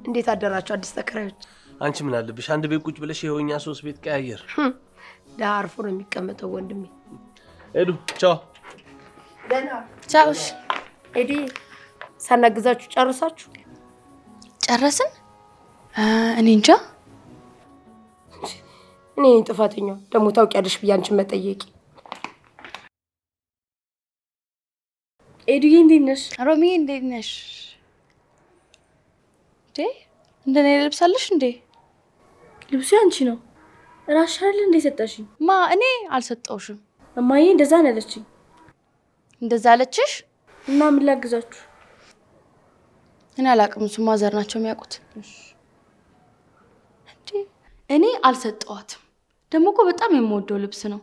እንዴት አደራችሁ አዲስ ተከራዮች? አንቺ ምን አለብሽ? አንድ ቤት ቁጭ ብለሽ ይኸውኛ 3 ቤት ቀያየር። ዳርፎ ነው የሚቀመጠው ወንድሜ። ሄዱ ቻው። ደህና ቻውሽ። ኤዲ ሳናግዛችሁ ጨርሳችሁ? ጨረስን? እኔ እንጃ። እኔ ጥፋተኛው ደግሞ ታውቂያለሽ ብዬ አንቺን መጠየቂ። ኤዱዬ እንዴት ነሽ? ሮሚዬ እንዴት ነሽ? እንደኔ ልብሳለሽ እንዴ? ልብሱ ያንቺ ነው። ራስሽ አይደል እንዴ ሰጠሽኝ? ማ እኔ አልሰጠውሽም። እማዬ እንደዛ ነው ያለችኝ። እንደዛ አለችሽ? እና ምን ላግዛችሁ? እኔ አላቅም። እሱ ማዘር ናቸው የሚያውቁት። እኔ አልሰጠዋትም። ደግሞ እኮ በጣም የምወደው ልብስ ነው።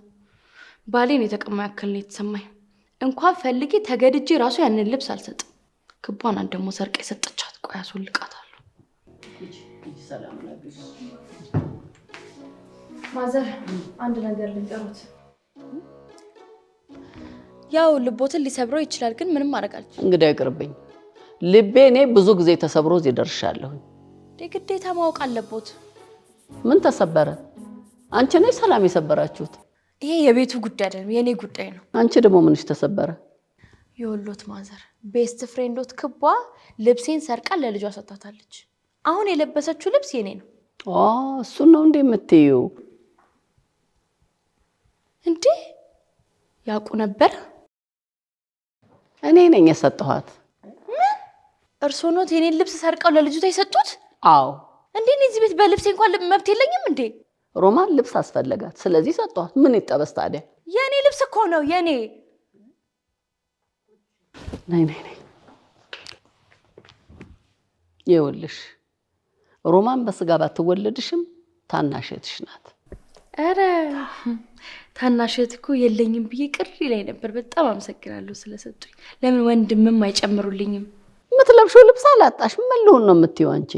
ባሌን የተቀማ ያክል ነው የተሰማኝ። እንኳን ፈልጌ ተገድጄ ራሱ ያንን ልብስ አልሰጥም። ክቧን ደግሞ ሰርቃ የሰጠቻት። ቆይ አስወልቃታለሁ። ሰላም ነግስ ማዘር አንድ ነገር ልንገሩት። ያው ልቦትን ሊሰብረው ይችላል፣ ግን ምንም ማድረግ አልችልም። እንግዲህ አይቅርብኝ። ልቤ እኔ ብዙ ጊዜ ተሰብሮ እዚህ ደርሻለሁ። ግዴታ ማወቅ አለቦት። ምን ተሰበረ? አንቺ ነሽ ሰላም የሰበራችሁት? ይሄ የቤቱ ጉዳይ አይደለም፣ የኔ ጉዳይ ነው። አንቺ ደግሞ ምንሽ ተሰበረ? የወሎት ማዘር ቤስት ፍሬንዶት ክቧ ልብሴን ሰርቃ ለልጇ ሰጣታለች። አሁን የለበሰችው ልብስ የኔ ነው። እሱን ነው እንዴ የምትይው? እንዴ ያውቁ ነበር? እኔ ነኝ የሰጠኋት። እርስዎ ኖት የኔን ልብስ ሰርቀው ለልጅቷ የሰጡት? አዎ። እንዴ እዚህ ቤት በልብሴ እንኳን መብት የለኝም እንዴ? ሮማን ልብስ አስፈለጋት፣ ስለዚህ ሰጠኋት። ምን ይጠበስ ታዲያ? የኔ ልብስ እኮ ነው የኔ። ነይ ይኸውልሽ፣ ሮማን በስጋ ባትወለድሽም ታናሽትሽ ናት። አረ ታናሽት እኮ የለኝም ብዬ ቅር ይለኝ ነበር። በጣም አመሰግናለሁ ስለሰጡኝ። ለምን ወንድምም አይጨምሩልኝም? የምትለብሺው ልብስ አላጣሽ። ምን ልሁን ነው የምትይው አንቺ?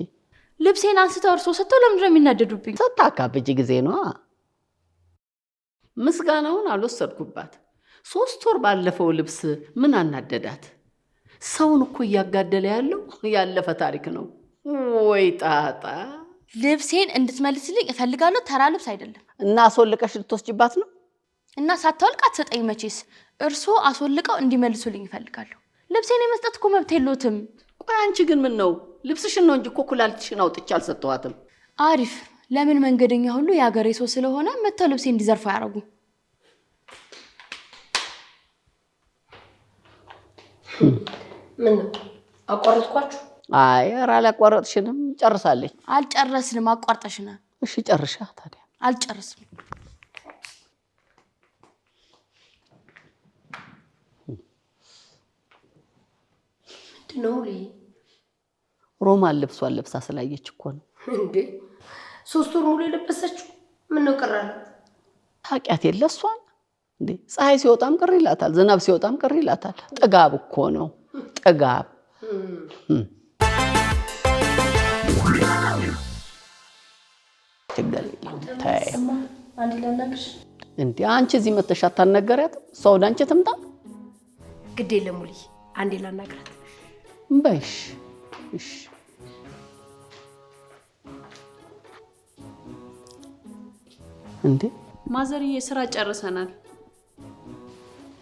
ልብሴን አንስተው እርሶ ሰጥተው ለምንድን ነው የሚናደዱብኝ? ስታካብጂ ጊዜ ነው። ምስጋናውን አልወሰድኩባት። 3 ወር ባለፈው ልብስ ምን አናደዳት? ሰውን እኮ እያጋደለ ያለው ያለፈ ታሪክ ነው። ወይ ጣጣ! ልብሴን እንድትመልስልኝ እፈልጋለሁ። ተራ ልብስ አይደለም። እና አስወልቀሽ ልትወስጂባት ነው? እና ሳታወልቅ አትሰጠኝ መቼስ። እርሶ አስወልቀው እንዲመልሱልኝ እፈልጋለሁ። ልብሴን የመስጠት እኮ መብት የለዎትም። ቆይ አንቺ ግን ምን ነው? ልብስሽን ነው እንጂ እኮ ኩላሊትሽን አውጥቼ አልሰጠኋትም። አሪፍ። ለምን መንገደኛ ሁሉ የሀገሬ ሰው ስለሆነ መተው ልብሴ እንዲዘርፉ ያደርጉ? ምን አቋረጥኳችሁ? አይ ኧረ አላቋረጥሽንም። ጨርሳለች። አልጨረስንም። አቋርጠሽናል። እሺ ጨርሻ ታዲያ። አልጨርስም። ነው ሮማን ልብሷን ለብሳ ስላየች እኮ ነው። እንዴ 3 ወር ሙሉ የለበሰችው ምን ነው ቀራለ? ታውቂያት የለ እሷን? እንዴ ፀሐይ ሲወጣም ቅር ይላታል፣ ዝናብ ሲወጣም ቅር ይላታል። ጥጋብ እኮ ነው ጥጋብ። አንድ ለናክሽ እንዴ አንቺ እዚህ መተሽ አታናገሪያትም? ሰው ወደ አንቺ ትምጣ። ግዴ ለሙሊ አንዴ ላናግራት በይሽ። እሺ እንዴ ማዘርዬ ስራ ጨርሰናል።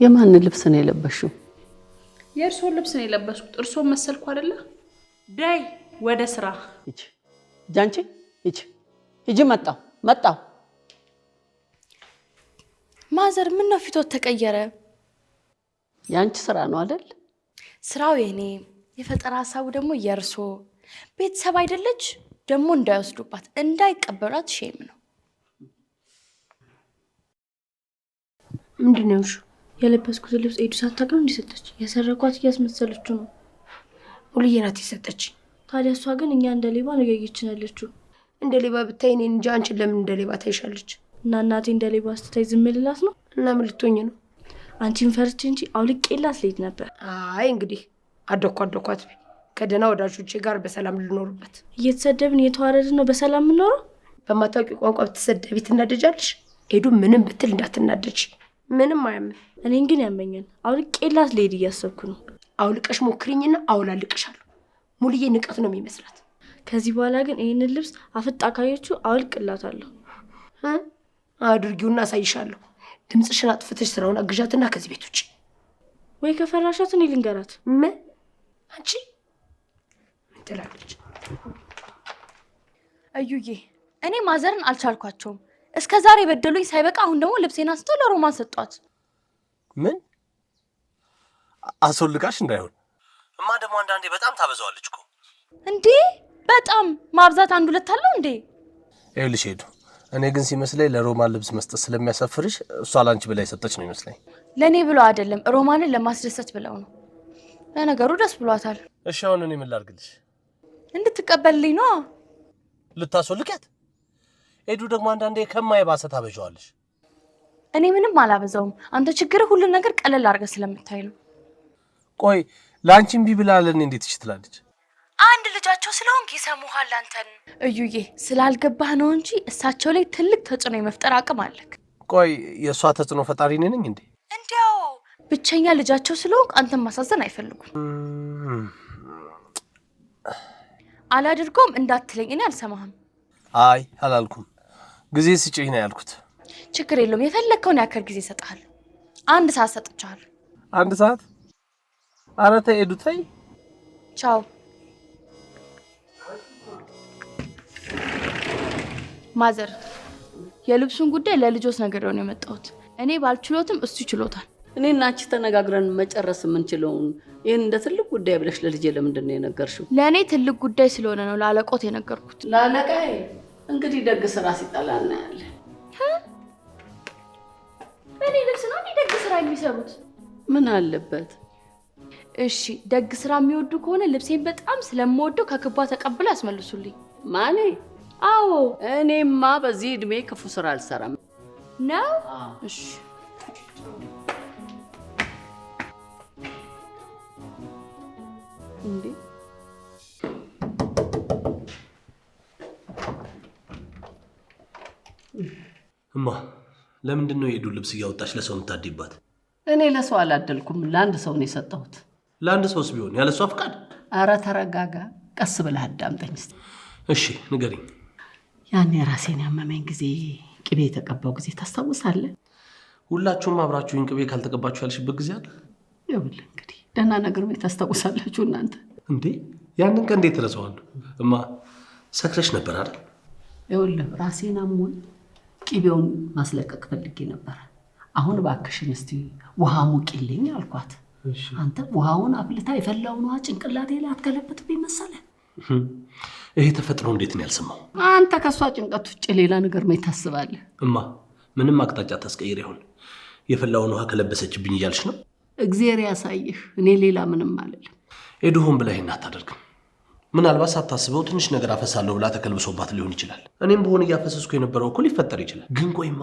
የማን ልብስ ነው የለበሽው? የእርሶን ልብስ ነው የለበስኩት። እርሶን መሰልኩ አይደለ? ዳይ ወደ ስራ እጂ ጃንቺ እጂ መጣው። ማዘር ምን ነው ፊቶት ተቀየረ? ያንቺ ስራ ነው አይደል? ስራው የኔ፣ የፈጠራ ሐሳቡ ደግሞ የእርሶ። ቤተሰብ አይደለች ደግሞ እንዳይወስዱባት እንዳይቀበሏት ሼም ነው። ምንድነው? የለበስኩት ልብስ ኤዱ ሳታውቅም እንዲሰጠች የሰረኳት እያስመሰለችው ነው። ሙሉዬ ናት የሰጠች። ታዲያ እሷ ግን እኛ እንደ ሌባ ነው እያየችን ያለችው። እንደ ሌባ ብታይ እኔን እንጂ አንቺን ለምን እንደ ሌባ ታይሻለች? እና እናቴ እንደ ሌባ ስትታይ ዝም ልላት ነው? እና ምን ልትሆኝ ነው? አንቺን ፈርቼ እንጂ አውልቄላት ልሄድ ነበር። አይ እንግዲህ አደኳት ከደህና ወዳጆቼ ጋር በሰላም ልኖርበት። እየተሰደብን እየተዋረድን ነው በሰላም የምንኖረው? በማታውቂው ቋንቋ ብትሰደቢ ትናደጃለሽ። ኤዱ ምንም ብትል እንዳትናደጅ። ምንም አያምን። እኔን ግን ያመኛል። አውልቄላት ልሄድ እያሰብኩ ነው። አውልቀሽ ሞክሪኝና አውላልቅሻለሁ። ሙሉዬ ንቀት ነው የሚመስላት። ከዚህ በኋላ ግን ይህንን ልብስ አፍጣ ካየችው አውልቅላታለሁ። አድርጊውና አሳይሻለሁ። ድምፅሽን አጥፍተሽ ስራውን አግዣትና ከዚህ ቤት ውጭ። ወይ ከፈራሻት እኔ ልንገራት። ምን አንቺ ምን ትላለች? እዩዬ እኔ ማዘርን አልቻልኳቸውም። እስከ ዛሬ በደሉኝ ሳይበቃ አሁን ደግሞ ልብሴን አንስተው ለሮማን ሰጧት። ምን አስወልቃሽ እንዳይሆን እማ ደግሞ አንዳንዴ በጣም ታበዛዋለች እኮ። እንዴ በጣም ማብዛት አንድ ሁለት አለው እንዴ? ይኸውልሽ ሄዱ፣ እኔ ግን ሲመስለኝ ለሮማን ልብስ መስጠት ስለሚያሳፍርሽ እሷ ላንቺ ብላ የሰጠች ነው ይመስለኝ። ለእኔ ብለው አይደለም ሮማንን ለማስደሰት ብለው ነው። ለነገሩ ደስ ብሏታል። እሺ አሁን እኔ ምን ላድርግልሽ? እንድትቀበልልኝ ነው። ልታስወልቂያት? ሄዱ ደግሞ አንዳንዴ ከማይባሰ ታበዣዋለሽ። እኔ ምንም አላበዛውም። አንተ ችግርህ ሁሉን ነገር ቀለል አድርገህ ስለምታይ ነው። ቆይ ለአንቺ እምቢ ብላ ለእኔ እንዴት ትችላለች? አንድ ልጃቸው ስለሆንክ ይሰሙሃል አንተን። እዩዬ ስላልገባህ ነው እንጂ እሳቸው ላይ ትልቅ ተጽዕኖ የመፍጠር አቅም አለክ። ቆይ የእሷ ተጽዕኖ ፈጣሪ እኔ ነኝ እንዴ? እንዲያው ብቸኛ ልጃቸው ስለሆንክ አንተን ማሳዘን አይፈልጉም። አላድርገውም እንዳትለኝ እኔ አልሰማህም። አይ አላልኩም፣ ጊዜ ስጪኝ ነው ያልኩት። ችግር የለውም የፈለግከውን ያክል ጊዜ እሰጥሃለሁ። 1 ሰዓት ሰጥቻለሁ። 1 ሰዓት? ኧረ ተይ ሄዱ ተይ። ቻው። ማዘር የልብሱን ጉዳይ ለልጆች ነገር ነው የመጣሁት። እኔ ባልችሎትም እሱ ይችሎታል። እኔና አንቺ ተነጋግረን መጨረስ የምንችለውን ይህን እንደ ትልቅ ጉዳይ ብለሽ ለልጄ ለምንድን ነው የነገርሽው? ለእኔ ትልቅ ጉዳይ ስለሆነ ነው ለአለቆት የነገርኩት። ለአለቃዬ እንግዲህ ደግ ስራ ሲጠላ እናያለን። እኔ ልብስ ነው ደግ ስራ የሚሰሩት? ምን አለበት? እሺ ደግ ስራ የሚወዱ ከሆነ ልብሴን በጣም ስለምወደው ከክቧ ተቀብለው ያስመልሱልኝ። ማኔ? አዎ እኔማ በዚህ እድሜ ክፉ ስራ አልሰራም ነው። እሺ እንዴ እማ ለምንድን ነው የሄዱ ልብስ እያወጣች ለሰው የምታድይባት? እኔ ለሰው አላደልኩም፣ ለአንድ ሰው ነው የሰጠሁት። ለአንድ ሰውስ ቢሆን ያለ እሷ ፍቃድ? አረ ተረጋጋ፣ ቀስ ብለህ አዳምጠኝ እስኪ። እሺ ንገሪኝ። ያኔ ራሴን ያመመኝ ጊዜ ቅቤ የተቀባው ጊዜ ታስታውሳለህ? ሁላችሁም አብራችሁኝ ቅቤ ካልተቀባችሁ ያልሽበት ጊዜ አለ? ይኸውልህ እንግዲህ ደህና ነገር ነው ታስታውሳላችሁ እናንተ። እንዴ ያንን ቀን እንዴት እረሳዋለሁ? እማ ሰክረሽ ነበር አይደል? ይኸውልህ ራሴን አሞኝ ቅቤውን ማስለቀቅ ፈልጌ ነበር። አሁን እባክሽን እስቲ ውሃ ሙቂልኝ አልኳት። አንተ ውሃውን አፍልታ የፈላውን ውሃ ጭንቅላቴ ላይ አትገለብጥብኝ መሰለህ? ይሄ ተፈጥሮ እንዴት ነው ያልሰማው? አንተ ከሷ ጭንቀት ውጭ ሌላ ነገር ምን ታስባለህ? እማ ምንም አቅጣጫ ታስቀይር ይሆን? የፈላውን ውሃ ከለበሰችብኝ እያልሽ ነው? እግዚአብሔር ያሳይህ። እኔ ሌላ ምንም አልልም። ሄዱ ሆን ብላ ይሄን አታደርግም። ምናልባት ሳታስበው ትንሽ ነገር አፈሳለሁ ብላ ተከልብሶባት ሊሆን ይችላል። እኔም በሆነ እያፈሰስኩ የነበረው እኮ ሊፈጠር ይችላል። ግን ቆይማ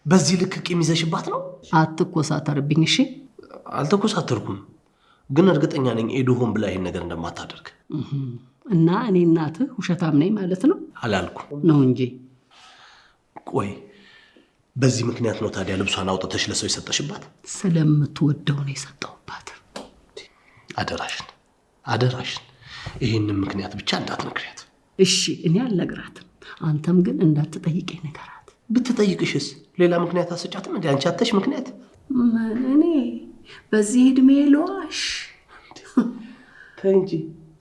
በዚህ ልክ ቂም ይዘሽባት ነው? አትኮሳተርብኝ እሺ? አልተኮሳተርኩም፣ ግን እርግጠኛ ነኝ ሄዱ ሆን ብላ ይሄን ነገር እንደማታደርግ። እና እኔ እናትህ ውሸታም ነኝ ማለት ነው? አላልኩም ነው እንጂ። ቆይ በዚህ ምክንያት ነው ታዲያ ልብሷን አውጥተሽ ለሰው የሰጠሽባት? ስለምትወደው ነው የሰጠሁባት። አደራሽን አደራሽን ይሄንን ምክንያት ብቻ እንዳትነግሪያት እሺ? እኔ አልነግራትም፣ አንተም ግን እንዳትጠይቀኝ ንገራት። ብትጠይቅሽስ ሌላ ምክንያት አሰጫትም እንዴ? አንቺ አተሽ ምክንያት ምን? እኔ በዚህ እድሜ ለዋሽ? ተይ እንጂ።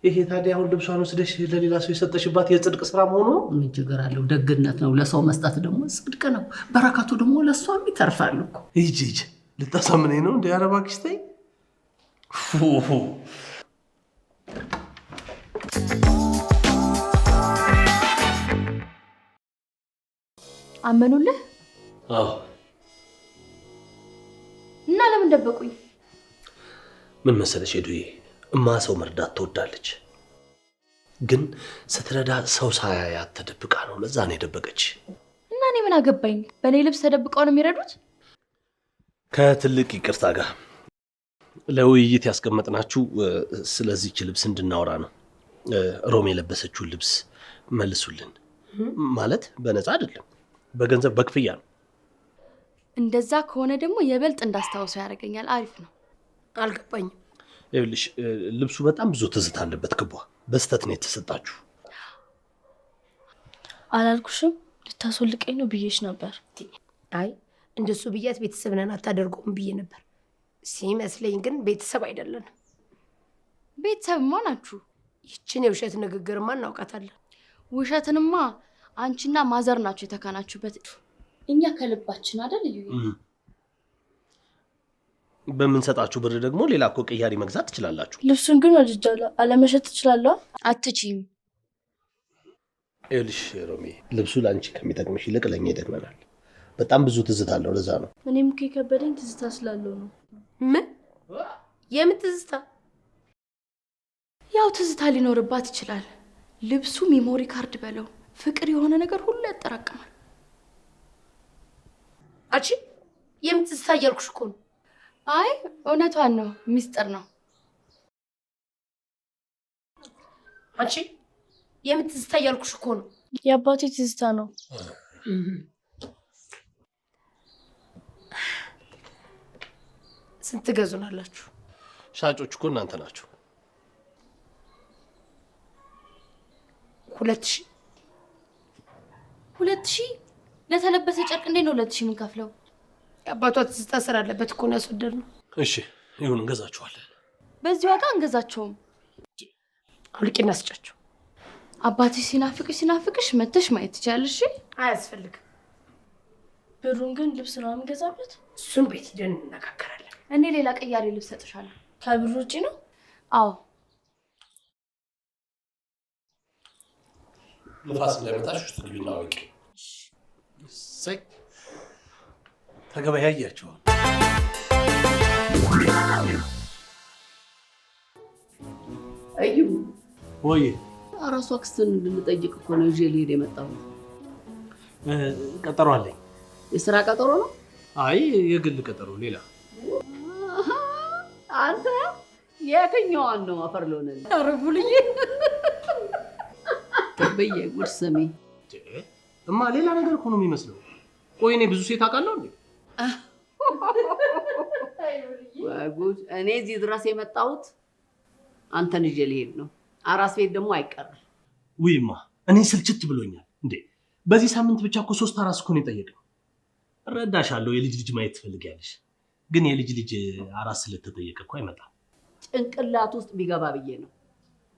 ይሄ ታዲያ አሁን ልብሷን ወስደሽ ለሌላ ሰው የሰጠሽባት የጽድቅ ስራ መሆኑ ነው? ምን ችግር አለው? ደግነት ነው። ለሰው መስጠት ደግሞ ጽድቅ ነው። በረከቱ ደግሞ ለሷም ይተርፋል እኮ። ሂጂ ልታሳምነኝ ነው እንዴ? ኧረ እባክሽ ተይ። አመኑልህ? አዎ። እና ለምን ደበቁኝ? ምን መሰለሽ ሄዱዬ፣ እማ ሰው መርዳት ትወዳለች። ግን ስትረዳ ሰው ሳያያት ተደብቃ ነው። ለዛ ነው የደበቀች። እና እኔ ምን አገባኝ? በእኔ ልብስ ተደብቀው ነው የሚረዱት? ከትልቅ ይቅርታ ጋር ለውይይት ያስቀመጥናችሁ ስለዚህች ልብስ እንድናወራ ነው። ሮም የለበሰችውን ልብስ መልሱልን። ማለት በነፃ አይደለም፣ በገንዘብ በክፍያ ነው። እንደዛ ከሆነ ደግሞ የበልጥ እንዳስታውሰው ያደርገኛል። አሪፍ ነው። አልገባኝም። ይኸውልሽ ልብሱ በጣም ብዙ ትዝታ አለበት። ክቧ በስተት ነው የተሰጣችሁ። አላልኩሽም? ልታስወልቀኝ ነው ብዬሽ ነበር። አይ እንደሱ ብያት ቤተሰብ ነን አታደርገውም ብዬ ነበር። ሲመስለኝ ግን ቤተሰብ አይደለንም። ቤተሰብማ ናችሁ። ይችን የውሸት ንግግርማ እናውቃታለን። ውሸትንማ አንቺና ማዘር ናችሁ የተካናችሁበት። እኛ ከልባችን አይደል እዩ። በምንሰጣችሁ ብር ደግሞ ሌላ እኮ ቅያሪ መግዛት ትችላላችሁ። ልብሱን ግን ወድጃለሁ። አለመሸጥ ትችላለሁ? አትችይም። ይኸውልሽ ሮሚ፣ ልብሱ ለአንቺ ከሚጠቅምሽ ይልቅ ለእኛ ይጠቅመናል። በጣም ብዙ ትዝታ አለው፣ ለዛ ነው። እኔም እኮ የከበደኝ ትዝታ ስላለው ነው። ምን? የምን ትዝታ? ያው ትዝታ ሊኖርባት ይችላል። ልብሱ ሜሞሪ ካርድ በለው፣ ፍቅር የሆነ ነገር ሁሉ ያጠራቅማል። አንቺ የምን ትዝታ እያልኩሽ እኮ ነው። አይ እውነቷን ነው፣ ሚስጥር ነው። አንቺ የምን ትዝታ እያልኩሽ እኮ ነው። የአባቴ ትዝታ ነው። ስንት ገዙናላችሁ? ሻጮች እኮ እናንተ ናችሁ። 2000 2000 ለተለበሰ ጨርቅ እንዴት ነው 2000 የምንከፍለው? የአባቷ ትዝታ ስላለበት እኮ ነው ያስወደድነው። እሺ ይሁን፣ እንገዛችኋለን። በዚህ ዋጋ እንገዛቸውም። አውልቂና ስጫቸው። አባትሽ ሲናፍቅሽ መተሽ ማየት ትችያለሽ። አያስፈልግም። ብሩን ግን ልብስ ነው የምንገዛበት። እሱን ቤት ሄደን እንነጋገራለን። እኔ ሌላ ቀያሪ ልብስ ሰጥሻለሁ። ከብሩ ውጪ ነው? አዎ። ንፋስ እንዳይመታሽ ውስጥ ግቢና አውቂ። ሰይ ተገበያያቸዋል። እዩ ወይ አራሷ አክስትን እንድንጠይቅ እኮ ነው ይዤ ልሄድ የመጣሁት። ቀጠሮ አለኝ። የስራ ቀጠሮ ነው? አይ የግል ቀጠሮ ሌላ። አንተ የትኛዋን ነው አፈር ለሆነል? አረቡልኝ በየ ጉድ ስሜ እማ ሌላ ነገር እኮ ነው የሚመስለው። ቆይ እኔ ብዙ ሴት አውቃለሁ እንዴ? ጉድ! እኔ እዚህ ድረስ የመጣሁት አንተን ይዤ ልሄድ ነው። አራስ ቤት ደግሞ አይቀርም። ውይማ እኔ ስልችት ብሎኛል እንዴ። በዚህ ሳምንት ብቻ እኮ 3 አራስ እኮ ነው የጠየቅነው። እረዳሻለሁ፣ የልጅ ልጅ ማየት ትፈልጊያለሽ። ግን የልጅ ልጅ አራስ ስለተጠየቀ እኮ አይመጣም። ጭንቅላት ውስጥ ቢገባ ብዬ ነው።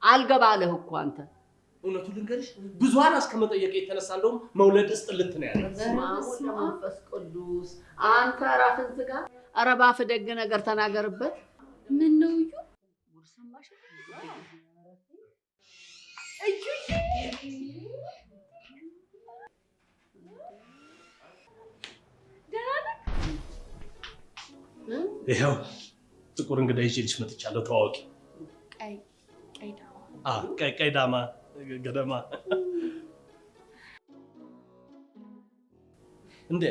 አልገባ አለህ እኮ አንተ። እውነቱን ልንገርሽ፣ ብዙ አራስ ከመጠየቅ የተነሳ እንደውም መውለድ ጥልት ነው ያለው። መንፈስ ቅዱስ አንተ ራስን ዝጋ። ኧረ እባክህ ደግ ነገር ተናገርበት። ምን ነው እዩ? ይኸው ጥቁር እንግዳ ይዤልሽ መጥቻለሁ። ተዋወቂ። ቀይ ዳማ ገደማ። እንዴ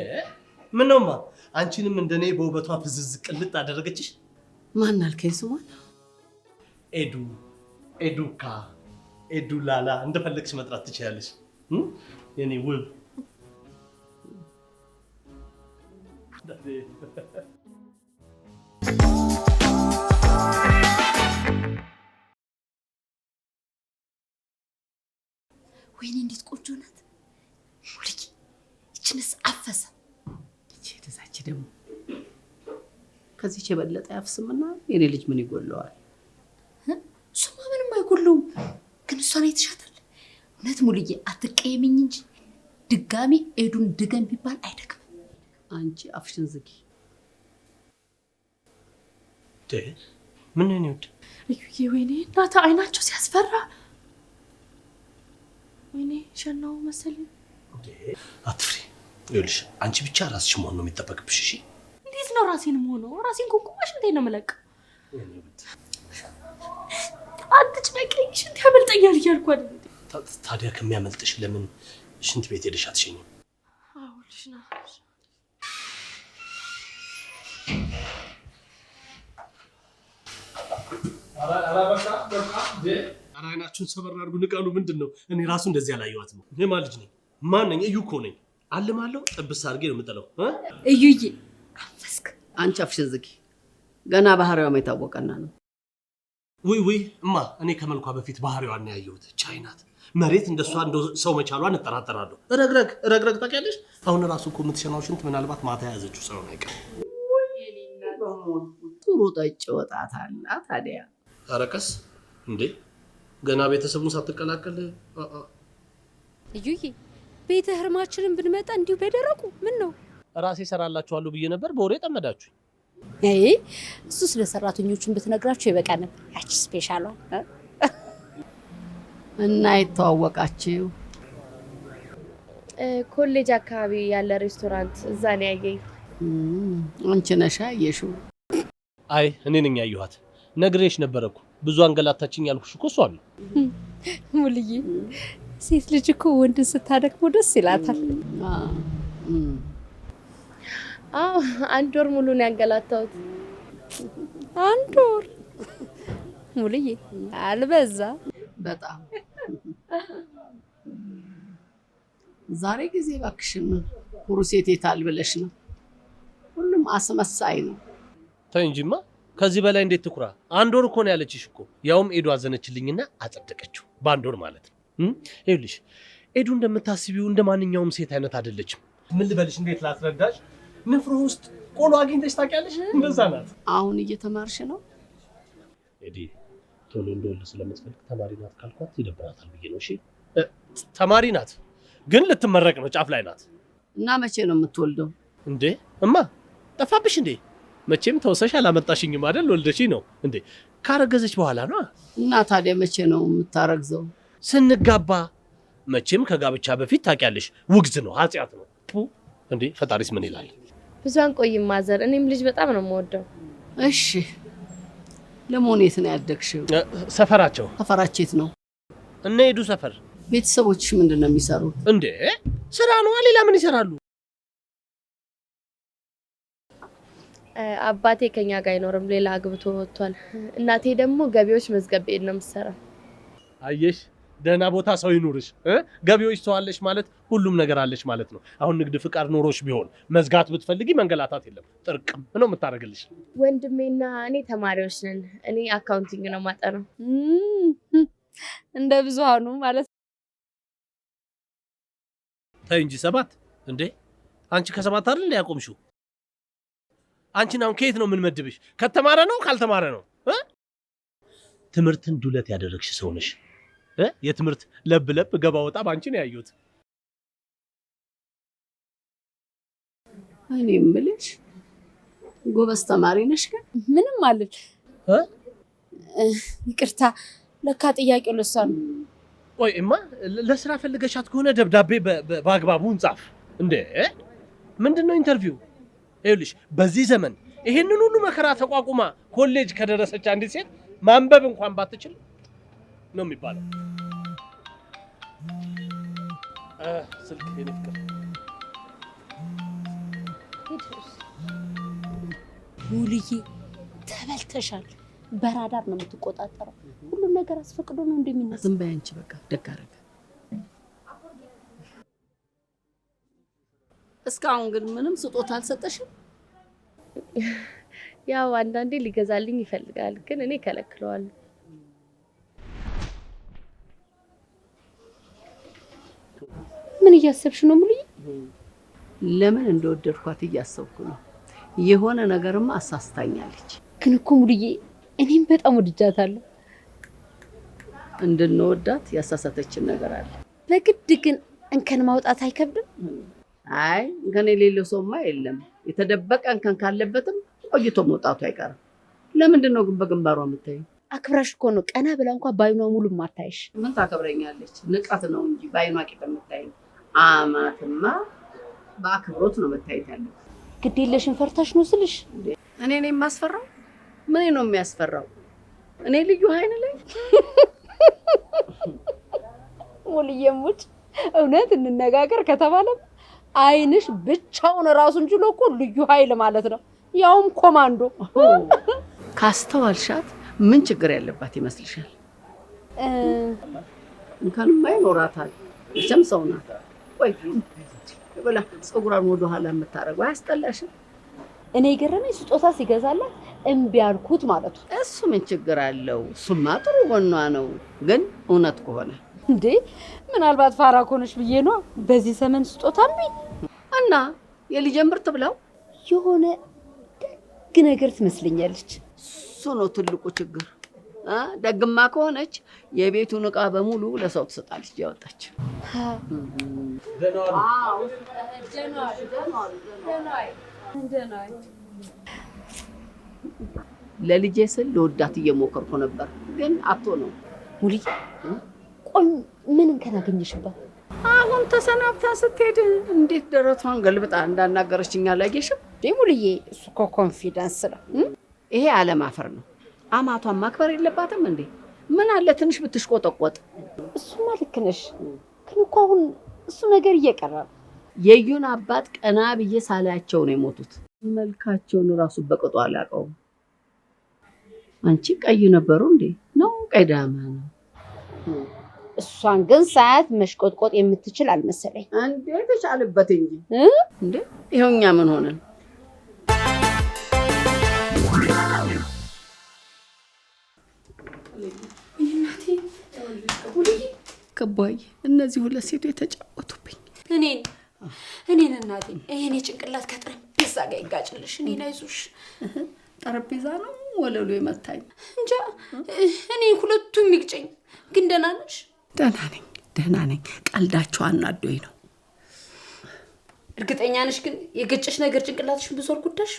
ምን ነውማ? አንቺንም እንደኔ በውበቷ ፍዝዝ ቅልጥ አደረገችሽ? ማን አልከኝ ስሟን? ኤዱካ፣ ኤዱላላ እንደፈለግሽ መጥራት ትችያለሽ። የኔ ውብ ወይኔ እንዴት ቆንጆ ናት! ሁልጊ ይችንስ አፈሰ። እቺ ደግሞ ከዚህች የበለጠ ያፍስምና የኔ ልጅ ምን ይጎለዋል? እሱማ ምንም አይጎለውም። ግን እሷን አይተሻታል? እውነት ሙሉዬ አትቀየምኝ እንጂ ድጋሚ ኤዱን ድገም ቢባል አይደግምም። አንቺ አፍሽን ዝጊ። ምን ነው ይወድ? እዩዬ ወይኔ እናታ አይናቸው ሲያስፈራ። ወይኔ ሸናው መሰለኝ። አትፍሪ። ይኸውልሽ አንቺ ብቻ ራስሽ መሆን ነው የሚጠበቅብሽ። እሺ? እንዴት ነው ራሴን የምሆነው? ራሴን ኩኩማሽ እንዴት ነው የምለቀው? አትጭነቀኝ፣ ሽንት ያመልጠኛል እያልኩ አይደል? ታዲያ ከሚያመልጥሽ ለምን ሽንት ቤት ሄደሽ አትሸኝም? አዎ ልጅ ነው። አይናችሁን ሰበር አድርጉ፣ ንቀሉ። ምንድን ነው? እኔ ራሱ እንደዚህ አላየኋትም። የማን ልጅ ነኝ? ማን ነኝ? እዩ እኮ ነኝ። አልማለሁ፣ ጥብስ አድርጌ ነው የምጥለው። እዩዬ አንፈስክ። አንቺ አፍሽን ዝጊ። ገና ባህሪዋም የታወቀና ነው። ውይ እማ፣ እኔ ከመልኳ በፊት ባህሪዋን ነው ያየሁት። ቻይ ናት። መሬት እንደሷ እንደ ሰው መቻሏን እጠራጠራለሁ። ረግረግ ታውቂያለሽ? አሁን ራሱ እኮ የምትሸናው ሽንት ምናልባት ማታ የያዘችው ሰው አይቀር። ጥሩ ጠጭ ወጣታላ ታዲያ። ኧረ ቀስ እንዴ ገና ቤተሰቡን ሳትቀላቀል። እዩዬ ቤተ ህርማችንን ብንመጣ እንዲሁ በደረቁ ምን ነው? ራሴ እሰራላችኋለሁ ብዬ ነበር፣ በወሬ ጠመዳችሁ። እሱ ስለ ሰራተኞቹን ብትነግራችሁ ይበቃ ነበር። ያቺ ስፔሻሏ እና የተዋወቃችሁ ኮሌጅ አካባቢ ያለ ሬስቶራንት እዛ ነው ያየኝ። አንቺ ነሽ ያየሽው? አይ እኔ ነኝ ያየኋት። ነግሬሽ ነበር እኮ ብዙ አንገላታችኝ ያልኩሽ እኮ እሷ ነው። ሙልዬ ሴት ልጅ እኮ ወንድን ስታደክሞ ደስ ይላታል። አዎ 1 ወር ሙሉ ነው ያንገላታሁት። 1 ወር ሙልዬ አልበዛ? በጣም ዛሬ ጊዜ እባክሽን ኩሩ ሴት የታል ብለሽ ነው? ሁሉም አስመሳይ ነው። ተይ እንጂማ ከዚህ በላይ እንዴት ትኩራ? 1 ወር እኮ ነው ያለችሽ እኮ። ያውም ኤዱ አዘነችልኝና አጸደቀችው በ1 ወር ማለት ነው። ይኸውልሽ ኤዱ እንደምታስቢው እንደ ማንኛውም ሴት አይነት አይደለችም። ምን ልበልሽ? እንዴት ላስረዳሽ? ንፍሮ ውስጥ ቆሎ አግኝተሽ ታውቂያለሽ? እንደዛ ናት። አሁን እየተማርሽ ነው? ኤዲ ቶሎ እንደወልድ ስለምትፈልግ ተማሪ ናት ካልኳት ይደብራታል ብዬ ነው። እሺ ተማሪ ናት ግን ልትመረቅ ነው፣ ጫፍ ላይ ናት። እና መቼ ነው የምትወልደው? እንዴ እማ ጠፋብሽ እንዴ? መቼም ተወሰሽ አላመጣሽኝም አይደል? ወልደሽ ነው እንዴ? ካረገዘች በኋላ ነው። እና ታዲያ መቼ ነው የምታረግዘው? ስንጋባ። መቼም ከጋብቻ በፊት ታውቂያለሽ ውግዝ ነው፣ ኃጢአት ነው። እንዴ ፈጣሪስ ምን ይላል? ብዙ አንቆይም ማዘር፣ እኔም ልጅ በጣም ነው የምወደው። እሺ ለመሆኑ የት ነው ያደግሽው? ሰፈራቸው። ሰፈራቸው የት ነው? እነ ኤዱ ሰፈር። ቤተሰቦችሽ ምንድን ነው የሚሰሩት? እንዴ ስራ ነው፣ ሌላ ምን ይሰራሉ? አባቴ ከኛ ጋር አይኖርም፣ ሌላ አግብቶ ወጥቷል። እናቴ ደግሞ ገቢዎች መዝገብ ቤት ነው የምትሰራው። አየሽ ደህና ቦታ ሰው ይኑርሽ። ገቢዎች ተዋለሽ ማለት ሁሉም ነገር አለሽ ማለት ነው። አሁን ንግድ ፍቃድ ኖሮሽ ቢሆን መዝጋት ብትፈልጊ መንገላታት የለም፣ ጥርቅም ነው የምታደርግልሽ። ወንድሜና እኔ ተማሪዎች ነን። እኔ አካውንቲንግ ነው ማጠነው። እንደ ብዙሃኑ ማለት። ተይ እንጂ 7 እንዴ አንቺ ከ7 አይደል እንደ ያቆምሽው? አንቺን አሁን ከየት ነው የምንመድብሽ? ከተማረ ነው ካልተማረ ነው? ትምህርትን ዱለት ያደረግሽ ሰው ነሽ። የትምህርት ለብ ገባ ወጣ ባንቺ ነው ያዩት። እኔ የምልሽ ጎበዝ ተማሪ ነሽ ግን? ምንም ማለት ይቅርታ፣ ለካ ጥያቄው ለሷ ነው። ቆይ እማ ለስራ ፈልገሻት ከሆነ ደብዳቤ በአግባቡ እንጻፍ። እንዴ ምንድነው ኢንተርቪው? ይኸውልሽ በዚህ ዘመን ይሄንን ሁሉ መከራ ተቋቁማ ኮሌጅ ከደረሰች አንዲት ሴት ማንበብ እንኳን ባትችል ነው የሚባለው። ስልክ የነፍቀር ሙልዬ ተበልተሻል። በራዳር ነው የምትቆጣጠረው። ሁሉም ነገር አስፈቅዶ ነው እንደሚነሳ። ዝም በይ አንቺ በቃ ደግ አደረገ። እስካሁን ግን ምንም ስጦታ አልሰጠሽም? ያው አንዳንዴ ሊገዛልኝ ይፈልጋል፣ ግን እኔ ከለክለዋለሁ። ምን እያሰብሽ ነው ሙሉዬ? ለምን እንደወደድኳት እያሰብኩ ነው። የሆነ ነገርማ አሳስታኛለች። ግን እኮ ሙሉዬ እኔም በጣም ወድጃታለሁ። እንድንወዳት ያሳሳተችን ነገር አለ። በግድ ግን እንከን ማውጣት አይከብድም? አይ እንከን የሌለው ሰውማ የለም። የተደበቀ እንከን ካለበትም ቆይቶ መውጣቱ አይቀርም። ለምንድን ነው ግን በግንባሯ የምታየው? አክብራሽ እኮ ነው። ቀና ብላ እንኳን ባይኗ ሙሉ ማታይሽ። ምን ታከብረኛለች? ንቀት ነው እንጂ ባይኗ ቂጥ የምታየው። አማትማ በአክብሮት ነው መታየት ያለበት። ግድ የለሽን ፈርታሽ ነው ስልሽ። እኔ ነኝ የማስፈራው? ምን ነው የሚያስፈራው? እኔ ልዩ ኃይል ላይ ሙሉዬ ሙች እውነት እንነጋገር ከተባለ አይንሽ ብቻውን ራሱን ችሎ እኮ ልዩ ኃይል ማለት ነው፣ ያውም ኮማንዶ። ካስተዋልሻት ምን ችግር ያለባት ይመስልሻል? እንኳንማ ይኖራታል። መቼም ሰው ናት። ቆይ ብላ ፀጉሯን ወደ ኋላ የምታረገው አያስጠላሽም? እኔ ገረመኝ ስጦታ ሲገዛላት እምቢ አልኩት ማለቱ። እሱ ምን ችግር አለው? እሱማ ጥሩ ጎኗ ነው። ግን እውነት ከሆነ እንዴ ምናልባት ፋራ ኮነሽ ብዬ ነው በዚህ ዘመን ስጦታም እና የልጄን ምርጥ ብለው የሆነ ደግ ነገር ትመስለኛለች። እሱ ነው ትልቁ ችግር። ደግማ ከሆነች የቤቱን ዕቃ በሙሉ ለሰው ትሰጣለች እያወጣች። ለልጄ ስል ለወዳት እየሞከርኩ ነበር፣ ግን አቶ ነው። ሙልዬ ቆይ ምን እንከናገኝሽባት? አሁን ተሰናብታ ስትሄድ እንዴት ደረቷን ገልብጣ እንዳናገረችኝ አላየሽም? ሙልዬ እሱ እኮ ኮንፊደንስ ነው። ይሄ አለማፈር ነው። አማቷን ማክበር የለባትም እንዴ? ምን አለ ትንሽ ብትሽቆጠቆጥ። እሱማ ልክ ነሽ፣ ግን እኮ አሁን እሱ ነገር እየቀረ ነው። የዩን አባት ቀና ብዬ ሳላያቸው ነው የሞቱት። መልካቸውን ራሱ በቅጡ አላውቀውም። አንቺ ቀይ ነበሩ እንዴ? ነው ቀይ ዳማ ነው። እሷን ግን ሰዓት መሽቆጥቆጥ የምትችል አልመሰለኝ። እንዴ ተቻለበት እንጂ እንዴ። ይኸው እኛ ምን ሆነን? ከቦይ እነዚህ ሁለት ሴቶች የተጫወቱብኝ እኔን እናቴ ይሄኔ ጭንቅላት ከጠረጴዛ ጋር ይጋጭልሽ። እኔን አይዞሽ። ጠረጴዛ ነው ወለሉ የመታኝ እንጃ። እኔ ሁለቱም ይግጨኝ። ግን ደህና ነሽ? ደህና ነኝ። ቀልዳቸው አናዶኝ ነው። እርግጠኛ ነሽ ግን የገጨሽ ነገር ጭንቅላትሽን ብዙ አልጎዳሽ?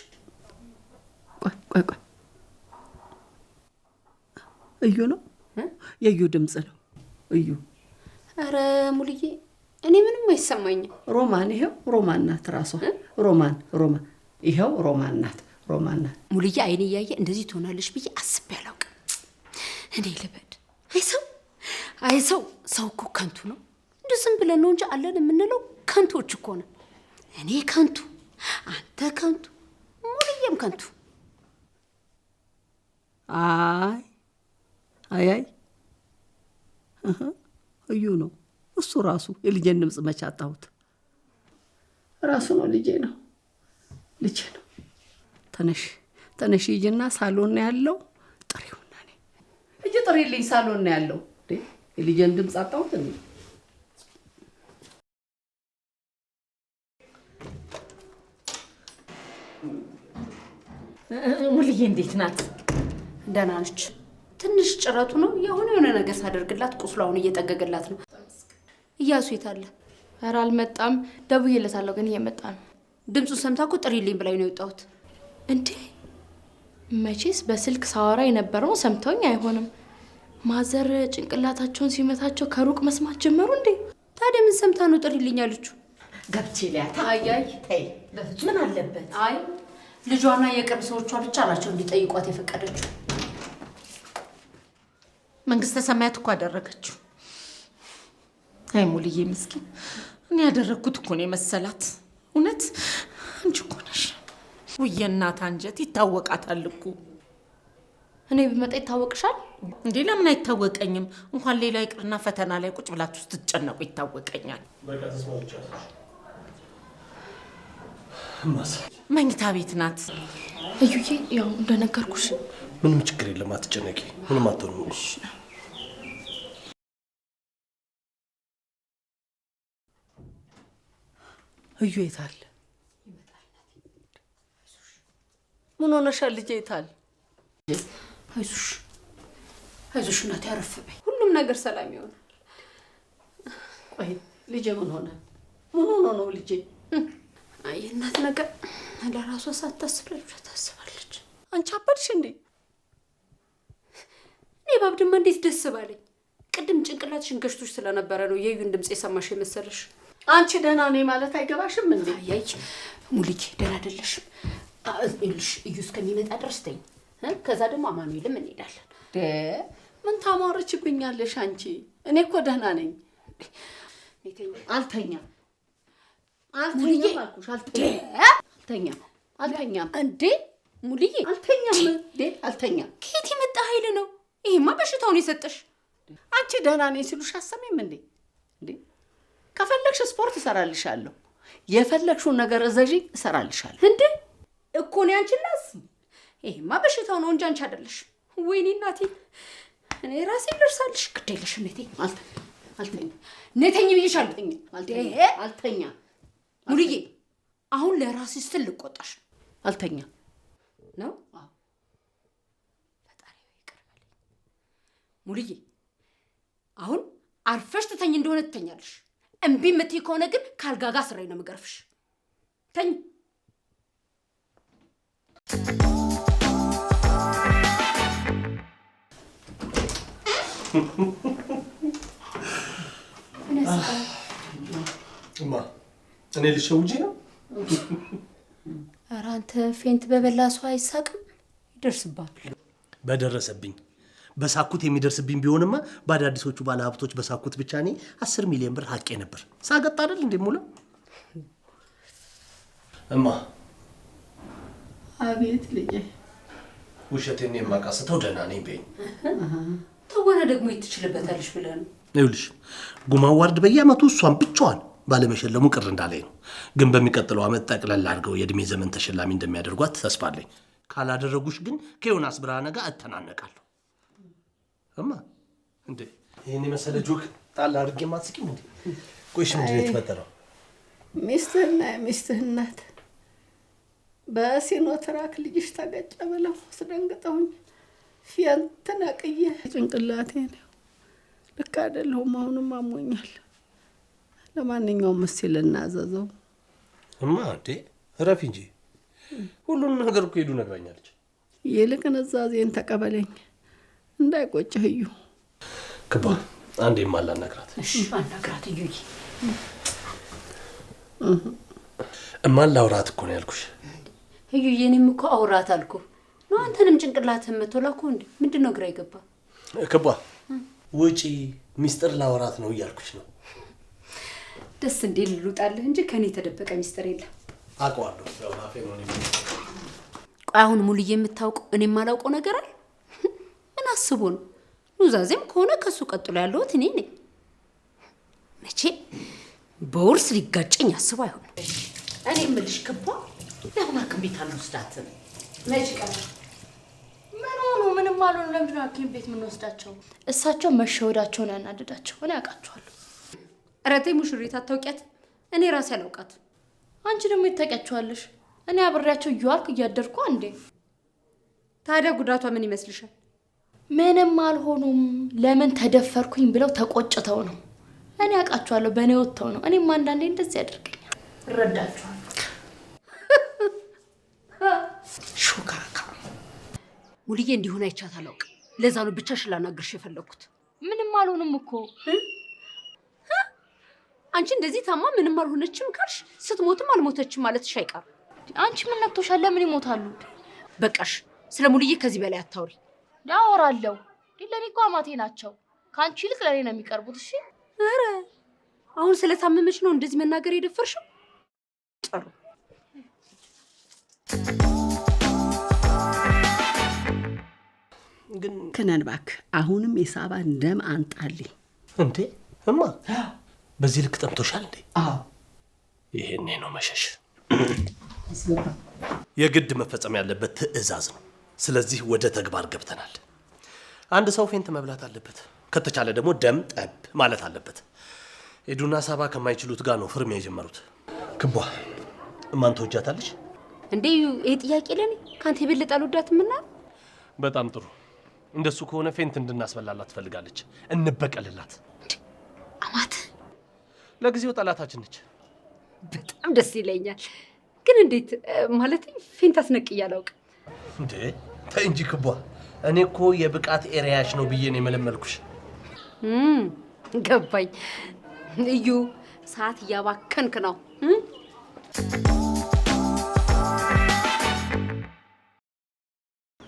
ቆይ እዩ ነው የዩ ድምፅ ነው እዩ። ኧረ ሙልዬ እኔ ምንም አይሰማኝም። ሮማን ይሄው ሮማን ናት ራሷ። ሮማን ይሄው ሮማን ናት። ሙልዬ አይኔ እያየ እንደዚህ ትሆናለሽ ብዬ አስቤ አላውቅም። እኔ ልበድ። ሰው እኮ ከንቱ ነው። እንደው ዝም ብለን ነው እንጂ አለን የምንለው ከንቶች እኮ ነው። እኔ ከንቱ፣ አንተ ከንቱ፣ ሙልዬም ከንቱ። አይ እዩ ነው እሱ ራሱ። የልጄን ድምፅ መቼ አጣሁት? ራሱ ነው ልጄ ነው። ተነሽ ሂጂና ሳሎን ነው ያለው። ጥሪውና እጅ ጥሪልኝ። ሳሎን ነው ያለው። የልጄን ድምፅ አጣሁት እንዴ? ሙልዬ እንዴት ናት? ደህና ነች። ትንሽ ጭረቱ ነው የሆነ ነገር ሳደርግላት ቁስሏውን እየጠገገላት ነው። እያሱ የት አለ? ኧረ አልመጣም። ደውዬለታለሁ ግን እየመጣ ነው። ድምፁን ሰምታ እኮ ጥሪልኝ ብላኝ ነው የወጣሁት። እንዴ መቼስ በስልክ ሳወራ የነበረው ሰምተውኝ አይሆንም። ማዘር ጭንቅላታቸውን ሲመታቸው ከሩቅ መስማት ጀመሩ እንዴ? ታዲያ ምን ሰምታ ነው ጥሪልኝ አለችው? ገብቼ ሊያታ ተይ ምን አለበት? አይ ልጇና የቅርብ ሰዎቿ ብቻ ናቸው እንዲጠይቋት የፈቀደችው። መንግስተ ሰማያት እኮ አደረገችው። አይ ሙልዬ ምስኪን፣ እኔ ያደረግኩት እኮ ነው የመሰላት። እውነት አንቺ እኮ ነሽ። ውዬ እናት አንጀት ይታወቃታል እኮ። እኔ ብመጣ ይታወቅሻል እንዴ? ለምን አይታወቀኝም? እንኳን ሌላ ይቅርና ፈተና ላይ ቁጭ ብላችሁ ስትጨነቁ ይታወቀኛል። መኝታ ቤት ናት። እዩዬ፣ ያው እንደነገርኩሽ ምንም ችግር የለም፣ አትጨነቂ። ምንም አትሆንም። እዩ የታል? ምን ሆነሻል ልጄ? የታል? አይዞሽ እናቴ፣ አረፍ በይ። ሁሉም ነገር ሰላም ይሆናል። ቆይ ልጄ ምን ሆኖ ነው ልጄ? አይ እናት ነገር ለራሷ ሳታስብ ለልጇ ታስባለች። አንቺ አበድሽ እንዴ? እኔ ባብድማ እንዴት ደስ ባለኝ። ቅድም ጭንቅላትሽን ገሽቶሽ ስለነበረ ነው የዩን ድምፅ የሰማሽ የመሰለሽ። አንቺ ደህና ነኝ ማለት አይገባሽም እንዴ? አይ ሙልዬ ደህና አይደለሽም። ይኸውልሽ እዩ እስከሚመጣ ድረስ ተይኝ። ከዛ ደግሞ አማኑኤልም እንሄዳለን። ምን ታሟርችብኛለሽ አንቺ? እኔ እኮ ደህና ነኝ። አልተኛም አልኩሽ። አልተኛም እንዴ ሙልዬ፣ አልተኛም። ከየት የመጣ ኃይል ነው? ይሄማ በሽታውን የሰጠሽ። አንቺ ደህና ነኝ ሲሉሽ አሰሚም እንዴ? ከፈለግሽ ስፖርት እሰራልሻለሁ። የፈለግሽውን ነገር እዘዥኝ እሰራልሻለሁ። እንዴ እኮ ነው አንቺ ላስ። ይሄማ በሽታው ነው እንጂ አንቺ አይደለሽ። ወይኔ እናቴ፣ እኔ ራሴ ልርሳልሽ። ግድ የለሽም እቴ። አልተኛ ነተኝ ብዬሻለሁ። አልተኛ ሙሉዬ፣ አሁን ለራስሽ ስትል ልቆጣሽ አልተኛ ነው። ፈጣሪ ይቅር በለኝ ሙሉዬ። አሁን አርፈሽ ትተኝ እንደሆነ ትተኛለሽ። እምቢ የምትይ ከሆነ ግን ካልጋጋ ስራዬ ነው የምገርፍሽ። ተኝ። እማ እኔ ልሸውጂ ነው? ኧረ አንተ ፌንት በበላ ሰው አይሳቅም፣ ይደርስባል። በደረሰብኝ በሳኩት የሚደርስብኝ ቢሆንማ በአዳዲሶቹ ባለሀብቶች በሳኩት ብቻ እኔ 10 ሚሊዮን ብር ሀቄ ነበር። ሳገጥ አይደል እንዴ ሙሉ? እማ አቤት ልጄ። ውሸቴን የማቃስተው ደህና ነኝ በይኝ። ተወነ ደግሞ ትችልበታለሽ ብለህ ነው? ይኸውልሽ ጉማ ዋርድ በየዓመቱ እሷን ብቻዋን ባለመሸለሙ ቅር እንዳለኝ ነው። ግን በሚቀጥለው ዓመት ጠቅለል አድርገው የእድሜ ዘመን ተሸላሚ እንደሚያደርጓት ተስፋ አለኝ። ካላደረጉሽ ግን ከዮናስ ብርሃነ ጋር እተናነቃለሁ። እማ እንዴ ይሄን የመሰለ ጆክ ጣል አድርጌ ማትስቂም እንዴ? ቆይሽ ምንድን ነው የተፈጠረው? ሚስትህና የሚስትህ እናት በሲኖ ትራክ ልጅሽ ተገጨ ብለው አስደንግጠውኝ ፊንት ነቅዬ ጭንቅላቴን ልክ አይደለሁም። አሁንም አሞኛል። ለማንኛውም እስኪ ልናዘዘው። እማ እንዴ እረፊ እንጂ ሁሉንም ነገር እኮ ሄዱ ነግራኛለች። ይልቅ ንዛዜን ተቀበለኝ እንዳይቆጭህ እዩ። ክባ አንዴ ማላናግራት። እሺ አናግራት እዩዬ። እማን ላውራት እኮ ነው ያልኩሽ። እዩዬ እኔም እኮ አውራት አልኩ ነው። አንተንም ጭንቅላትህን መቶላኩ እንዴ? ምንድን ነው ግራ ይገባ? ክባ ውጪ ሚስጥር ላውራት ነው እያልኩሽ ነው። ደስ እንዴ ልሉጣለህ እንጂ ከኔ የተደበቀ ሚስጥር የለም። አውቀዋለሁ። ያው አፌ ነው እኔ። ቆይ አሁን ሙሉዬ የምታውቀው እኔ የማላውቀው ነገር አለ? ምን አስቦ ነው? ኑዛዜም ከሆነ ከሱ ቀጥሎ ያለሁት እኔ ነኝ። መቼ በውርስ ሊጋጨኝ አስቦ አይሆንም። እኔ የምልሽ ክባ ለምን ሐኪም ቤት አንወስዳትም? መች ቀን ምን ሆኑ? ምንም አልሆኑ። ለምንድን ነው ሐኪም ቤት የምንወስዳቸው? እሳቸው መሸወዳቸውን ያናደዳቸው እኔ አውቃቸዋለሁ። ኧረ ተይ ሙሽሪት አታውቂያት? እኔ ራሴ አላውቃት። አንቺ ደግሞ ይታውቂያቸዋለሽ። እኔ አብሬያቸው እየዋልኩ እያደርኩ አንዴ። ታዲያ ጉዳቷ ምን ይመስልሻል? ምንም አልሆኑም። ለምን ተደፈርኩኝ ብለው ተቆጭተው ነው። እኔ አውቃቸዋለሁ። በእኔ ወጥተው ነው። እኔም አንዳንዴ እንደዚህ ያደርገኛል። እረዳቸዋለሁ። ሹካካ ሙሉዬ እንዲሆን አይቻት አላውቅም። ለዛ ነው ብቻሽን ላናግርሽ የፈለኩት። ምንም አልሆኑም እኮ። አንቺ እንደዚህ ታማ ምንም አልሆነችም ካልሽ ስትሞትም አልሞተችም ማለትሽ አይቀርም። አንቺ ምን ነክቶሻል? ለምን ይሞታሉ? በቃሽ፣ ስለ ሙሉዬ ከዚህ በላይ አታውሪ። ያወራለሁ። ለኔ እኮ አማቴ ናቸው። ከአንቺ ይልቅ ለኔ ነው የሚቀርቡት። እሺ። ኧረ አሁን ስለታመመች ነው እንደዚህ መናገር የደፈርሽው? ጥሩ ግን ክነን እባክህ አሁንም የሳባን ደም አንጣልኝ። እንዴ እማ በዚህ ልክ ጠምቶሻል እንዴ? አዎ ይሄኔ ነው መሸሽ። የግድ መፈጸም ያለበት ትዕዛዝ ነው። ስለዚህ ወደ ተግባር ገብተናል። አንድ ሰው ፌንት መብላት አለበት። ከተቻለ ደግሞ ደም ጠብ ማለት አለበት። ኤዱና ሳባ ከማይችሉት ጋር ነው ፍርሚያ የጀመሩት። ክቧ እማን ትወጃታለች እንዴ? ይሄ ጥያቄ ለኔ ካንተ የበለጠ አልወዳትም እና በጣም ጥሩ። እንደሱ ከሆነ ፌንት እንድናስበላላት ትፈልጋለች። እንበቀልላት። አማት ለጊዜው ጠላታችን ነች። በጣም ደስ ይለኛል። ግን እንዴት ማለት ፌንት አስነቅዬ አላውቅም። እንዴ ተይ እንጂ ክቧ። እኔ እኮ የብቃት ኤሪያሽ ነው ብዬ ነው የመለመልኩሽ። ገባኝ። እዩ ሰዓት እያባከንክ ነው።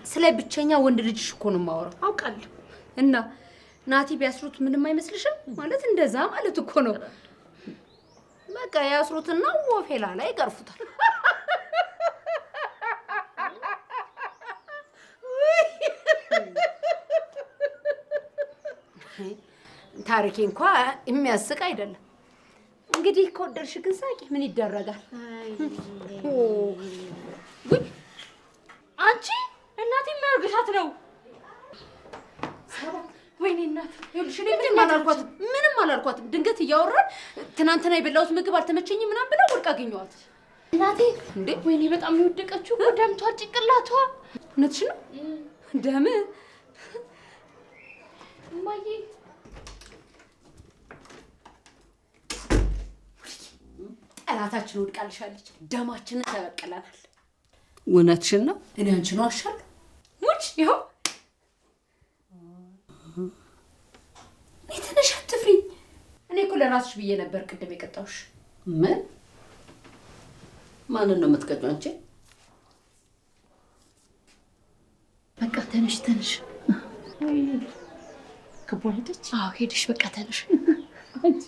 ስለ ብቸኛ ወንድ ልጅሽ እኮ ነው የማወራው። አውቃለሁ። እና ናቲ ቢያስሩት ምንም አይመስልሽም? ማለት እንደዛ ማለት እኮ ነው። በቃ ያስሩትና ወፌላ ላይ ይገርፉታል። ታሪኬ እንኳ የሚያስቅ አይደለም። እንግዲህ ከወደድሽ ግን ሳቂ፣ ምን ይደረጋል። አንቺ እናቴ የሚያርግሻት ነው። ወይኔ እናት ይኸውልሽ እኔ ምንም አላልኳትም። ድንገት እያወራን ትናንትና የበላሁት ምግብ አልተመቸኝም ምናምን ብላ ወድቃ አገኘኋት። እናቴ እንዴ ወይኔ በጣም የወደቀችው እኮ ደምቷል ጭንቅላቷ። እውነትሽ ነው? ደም እማዬ ጠላታችን ወድቃልሻለች። ደማችንን ተበቀለናል። እውነትሽን ነው? እኔ አንቺን ዋሻለሁ? ሙች ይኸው እኔ ትንሽ አትፍሪኝ። እኔ እኮ ለራስሽ ብዬ ነበር ቅድም የቀጣሁሽ። ምን? ማንን ነው የምትቀጪው አንቺ? በቃ ተነሽ ተነሽ። ክቡ ሄደች? አዎ ሄደሽ በቃ ተነሽ። አንቺ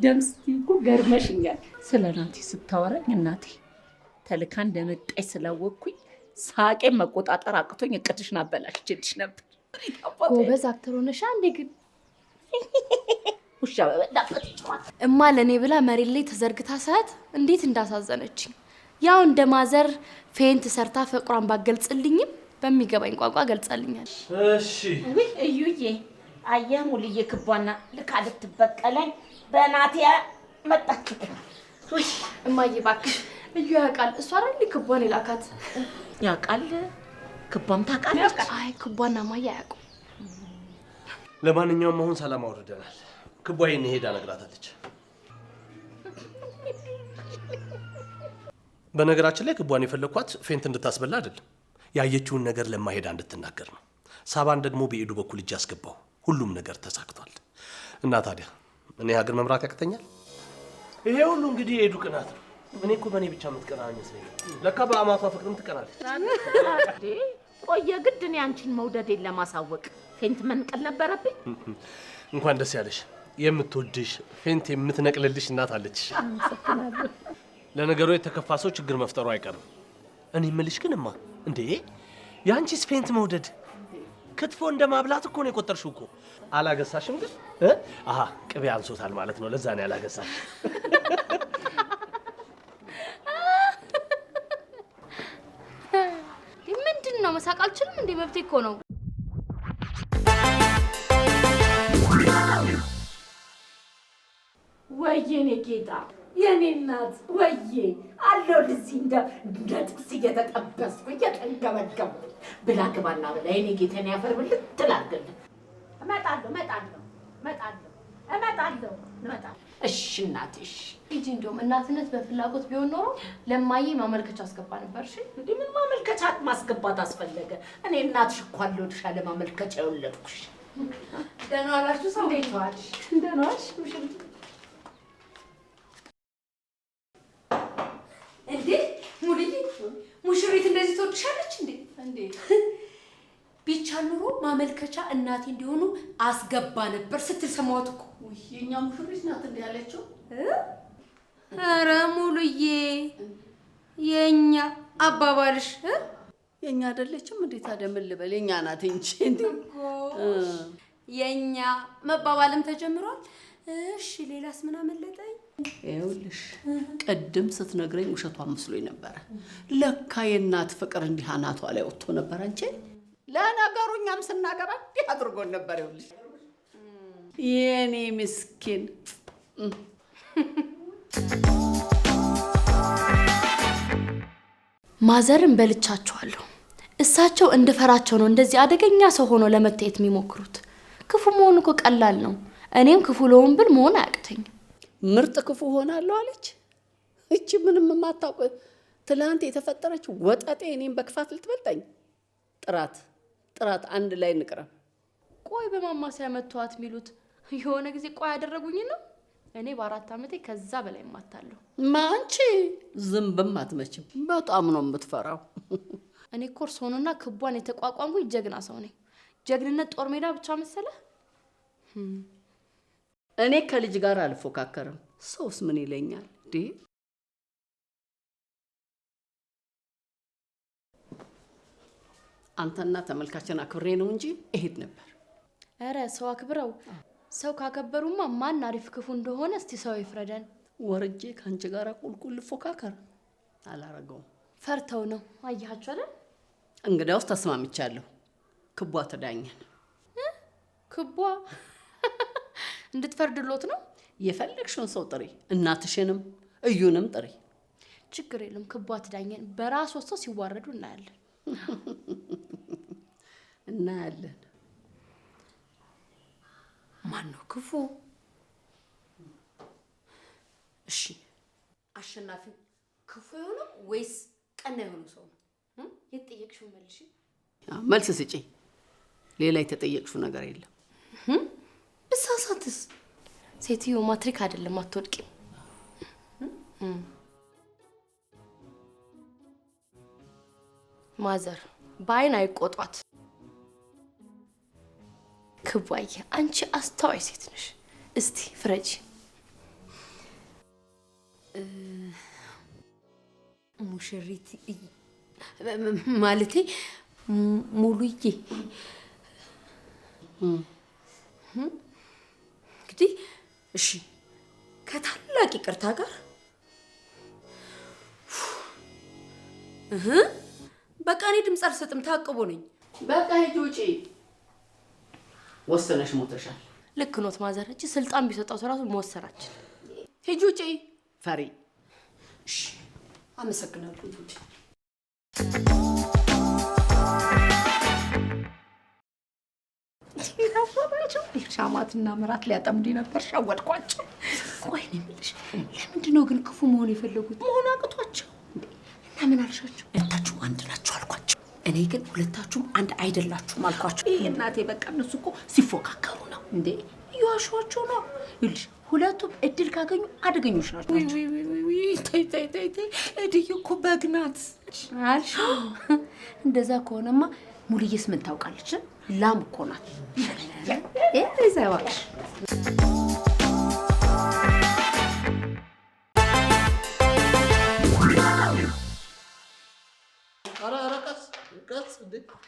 ደምስ እኮ ገርመሽኛል። ስለ ናቲ ስታወራኝ እናቴ ተልካ እንደመጣች ስላወቅኩኝ ሳቄን መቆጣጠር አቅቶኝ እቅድሽን አበላሽችልሽ ነበር። ጎበዝ አክተር ሆነሽ አንዴ ግን ውሻ በበላበት ይጫዋል። እማ ለእኔ ብላ መሬት ላይ ተዘርግታ ሰዓት እንዴት እንዳሳዘነችኝ። ያው እንደ ማዘር ፌንት ሰርታ ፍቅሯን ባገልጽልኝም በሚገባኝ ቋንቋ ገልጻልኛል። እሺ እዩዬ አየህ ሙልዬ ክቧና ልካ ልትበቀለኝ በናቲያ መጣች። ውይ እማዬ እባክሽ እዩ ያውቃል። እሷ አይደል ክቧን የላካት? ያውቃል። ክቧም ታውቃለች። አይ ክቧና እማዬ አያውቁም። ለማንኛውም አሁን ሰላም አውርደናል። ክቧ ይሄን ሄዳ ነግራታለች። በነገራችን ላይ ክቧን የፈለኳት ፌንት እንድታስበላ አይደለም፣ ያየችውን ነገር ለማሄዳ እንድትናገር ነው። ሳባን ደግሞ በኤዱ በኩል እጅ አስገባው። ሁሉም ነገር ተሳክቷል። እና ታዲያ እኔ ሀገር መምራት ያቅተኛል? ይሄ ሁሉ እንግዲህ የኤዱ ቅናት ነው። እኔ እኮ በእኔ ብቻ የምትቀና አይመስለኝም። ለካ በአማቷ ፍቅርም ትቀናለች። ቆየ ግድ እኔ አንቺን መውደዴን ለማሳወቅ ፌንት መንቀል ነበረብኝ። እንኳን ደስ ያለሽ። የምትወድሽ ፌንት የምትነቅልልሽ እናት አለችሽ። ለነገሩ የተከፋ ሰው ችግር መፍጠሩ አይቀርም። እኔ የምልሽ ግን እማ እንዴ የአንቺስ ፌንት መውደድ ክትፎ እንደ ማብላት እኮ ነው የቆጠርሽው እኮ። አላገሳሽም ግን? አሃ ቅቤ አንሶታል ማለት ነው። ለዛ ነው ያላገሳሽ። ምንድን ነው መሳቅ አልችልም እንዴ? መብቴ እኮ ነው። ወይዬ እኔ ጌታ የኔ እናት ወይዬ አለው እዚህ እንደ ጥቅስ እየተጠበስኩ እየተንገበገብኩ ብላ ግባና ብላ የኔ ጌታ እኔ ያፈር ብልት ትላርግልህ። እመጣለሁ። እሺ እናቴ እሺ። ሂጂ። እንደውም እናትነት በፍላጎት ቢሆን ኖሮ ለማዬ ማመልከቻ አስገባ ነበር። እሺ እንዴ ምን ማመልከቻ ማስገባት አስፈለገ? እኔ እናትሽ እኮ አለሁልሽ አለ ማመልከቻ የወለድኩሽ። ደህና ዋላችሁ? ሰው እንዴት ዋልሽ? ደህና ዋልሽ? እንዴ ሙልዬ ሙሽሪት እንደዚህ ትወድሻለች እንዴ? እንዴ ቢቻል ኑሮ ማመልከቻ እናቴ እንዲሆኑ አስገባ ነበር ስትል ሰማሁት እኮ። የኛ ሙሽሪት ናት እንዴ ያለችው? ኧረ ሙሉዬ የኛ አባባልሽ የኛ አይደለችም እንዴ? ታዲያ ምን ልበል? የኛ ናት እንጂ እንዴ የኛ መባባልም ተጀምሯል። እሺ ሌላስ ምን አመለጠኝ? ይኸውልሽ ቅድም ስትነግረኝ ውሸቷን መስሎኝ ነበረ። ለካ የእናት ፍቅር እንዲህ አናቷ ላይ ወጥቶ ነበር። አንቺ ለነገሩ እኛም ስናገባ እንዲህ አድርጎን ነበር። ይኸውልሽ የኔ ምስኪን ማዘርን በልቻቸዋለሁ። እሳቸው እንድፈራቸው ነው እንደዚህ አደገኛ ሰው ሆኖ ለመታየት የሚሞክሩት። ክፉ መሆን እኮ ቀላል ነው። እኔም ክፉ ለሆን ብል መሆን አያቅተኝም። ምርጥ ክፉ ሆናለሁ አለች። እቺ ምንም የማታውቅ ትላንት የተፈጠረች ወጠጤ እኔም በክፋት ልትበልጠኝ። ጥራት አንድ ላይ እንቅረብ። ቆይ በማማሰያ መተዋት የሚሉት የሆነ ጊዜ ቆይ ያደረጉኝ ነው። እኔ በ4 ዓመቴ ከዛ በላይ ማታለሁ። ማንቺ ዝምብም አትመችም። በጣም ነው የምትፈራው። እኔ ኮርስ ሆኖና ክቧን የተቋቋምኩኝ ጀግና ሰው ነኝ። ጀግንነት ጦር ሜዳ ብቻ መሰለ? እኔ ከልጅ ጋር አልፎካከርም። ሰውስ ምን ይለኛል እንዴ? አንተና ተመልካችን አክብሬ ነው እንጂ እሄድ ነበር። ኧረ ሰው አክብረው። ሰው ካከበሩማ ማን አሪፍ ክፉ እንደሆነ እስቲ ሰው ይፍረደን። ወርጄ ከአንቺ ጋር ቁልቁል ልፎካከር አላረገውም። ፈርተው ነው። አያችሁ አይደል? እንግዳውስ ተስማምቻለሁ። ክቧ ትዳኘን። ክቧ እንድትፈርድሎት ነው? የፈለግሽውን ሰው ጥሪ፣ እናትሽንም እዩንም ጥሪ። ችግር የለም ክቧ ትዳኘን። በራስ ወጥተው ሲዋረዱ እናያለን። እናያለን። ማን ነው ክፉ? እሺ አሸናፊው ክፉ የሆነው ወይስ ቀና የሆነው ሰው ነው? የተጠየቅሽው መልሽ። መልስ ስጪ። ሌላ የተጠየቅሽው ነገር የለም። ብሳሳትስ? ሴትዮ ማትሪክ አይደለም አትወድቂም። ማዘር በአይን አይቆጧት። ክቧዬ አንቺ አስተዋይ ሴት ነሽ። እስቲ ፍረጂ። ሙሽሪት ማለቴ ሙሉዬ እንግዲህ እሺ ከታላቅ ይቅርታ ጋር በቃ እኔ ድምፅ አልሰጥም፣ ታቅቦ ነኝ። በቃ ሂጂ ውጪ። ወሰነሽ ሞተሻል። ልክ ኖት ማዘር። እቺ ስልጣን ቢሰጣው እራሱ መወሰናችን። ሂጂ ውጪ ፈሪ። እሺ አመሰግናለሁ። ሂጂ ውጪ። ሻማትና ምራት ሊያጠምዱኝ ነበር፣ ሸወድኳቸው። ቆይ ነው የምልሽ፣ ለምንድን ነው ግን ክፉ መሆን የፈለጉት? መሆን አቅቷቸው እና ምን አልሻቸው? ሁለታችሁም አንድ ናችሁ አልኳቸው። እኔ ግን ሁለታችሁም አንድ አይደላችሁም አልኳቸው። ይሄ እናቴ በቃ እነሱ እኮ ሲፎካከሩ ነው እንዴ፣ እየዋሸኋቸው ነው። ይኸውልሽ ሁለቱም እድል ካገኙ አደገኞች ናቸው። ተይ ተይ ተይ ተይ፣ እድዬ እኮ በግ ናት አልሽ። እንደዛ ከሆነማ ሙሉዬስ ምን ታውቃለች? ላም እኮ ናት። ይዘዋልሽ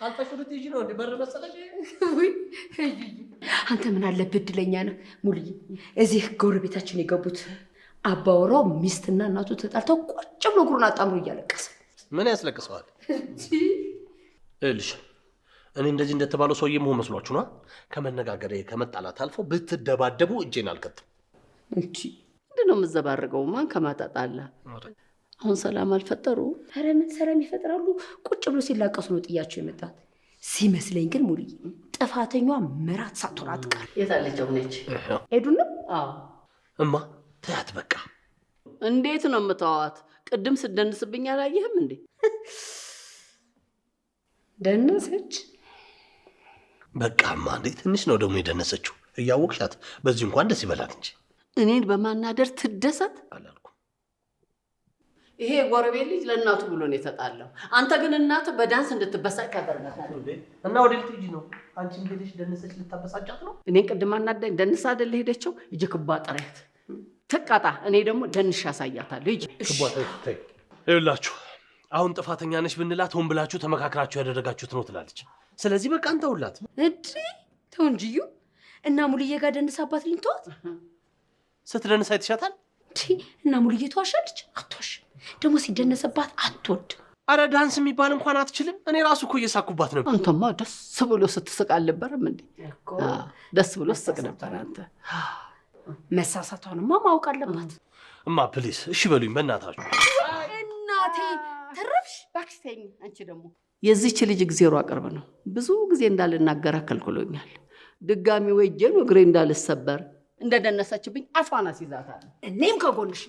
አልፈሽ ወደ ትይጂ ነው እንደ በር መሰለሽ። አንተ ምን አለብህ እድለኛ ነህ ሙሉዬ። እዚህ ጎረቤታችን የገቡት አባወራው ሚስትና እናቱ ተጣልተው ቁጭ ብሎ እግሩን አጣምሮ እያለቀሰ። ምን ያስለቅሰዋል? እልሽ እኔ እንደዚህ እንደተባለው ሰውዬ መሆን መስሏችሁ ነው? ከመነጋገር ከመጣላት አልፎ ብትደባደቡ እጄን አልከትም። እንጂ ምንድን ነው የምዘባርቀው? ማን ከማጣጣላ አሁን ሰላም አልፈጠሩ? ኧረ ምን ሰላም ይፈጥራሉ? ቁጭ ብሎ ሲላቀሱ ነው ጥያቸው የመጣት ሲመስለኝ። ግን ሙሉዬ ጥፋተኛዋ ምራት ሳትሆን አትቀር። የታለችው ነች? ሄዱን ነው? አዎ እማ ተያት በቃ። እንዴት ነው የምተዋት? ቅድም ስደንስብኝ አላየህም እንዴ? ደነሰች። በቃማ እንዴ ትንሽ ነው ደግሞ የደነሰችው። እያወቅሻት በዚህ እንኳን ደስ ይበላት እንጂ እኔን በማናደር ትደሰት አላልኩም። ይሄ ጎረቤት ልጅ ለእናቱ ብሎ ነው የተጣላው። አንተ ግን እናት በዳንስ እንድትበሳጭ ታደርጋታለህ። እና ወደ ልትሄጂ ነው አንቺ? እንግዲህ ደነሰች ልታበሳጫት ነው? እኔ ቅድም አናዳኝ ደንሳ አይደለ ሄደችው። እጅ ክቧ ጥሪያት ትቀጣ። እኔ ደግሞ ደንሽ ያሳያታለሁ። እጅ ክቧ ተይ። ይኸውላችሁ አሁን ጥፋተኛ ነሽ ብንላት ሆን ብላችሁ ተመካክራችሁ ያደረጋችሁት ነው ትላለች። ስለዚህ በቃ እንተውላት። እዲ ተው እንጂዩ እና ሙሉዬ ጋር ደንሳባት ልንተዋት። ስትደንስ አይተሻታል? እና ሙሉዬ ተዋሻለች? አትዋሽ። ደግሞ ሲደነሰባት አትወድ። አረ ዳንስ የሚባል እንኳን አትችልም። እኔ ራሱ እኮ እየሳኩባት ነበር። አንተማ ደስ ብሎ ስትስቅ አልነበረም እንዴ? ደስ ብሎ ስትስቅ ነበር። አንተ መሳሳቷንማ ማወቅ አለባት። እማ ፕሊስ እሺ በሉኝ በእናታችሁ። እናቴ ተረፍሽ። እባክሽ ተይኝ። አንቺ ደግሞ የዚህች ልጅ እግዜሯ ቅርብ ነው። ብዙ ጊዜ እንዳልናገር ከልክሎኛል። ድጋሚ ወይ እጄን እግሬ እንዳልሰበር እንደደነሰችብኝ አፏን አስይዛታለሁ። እኔም ከጎንሽ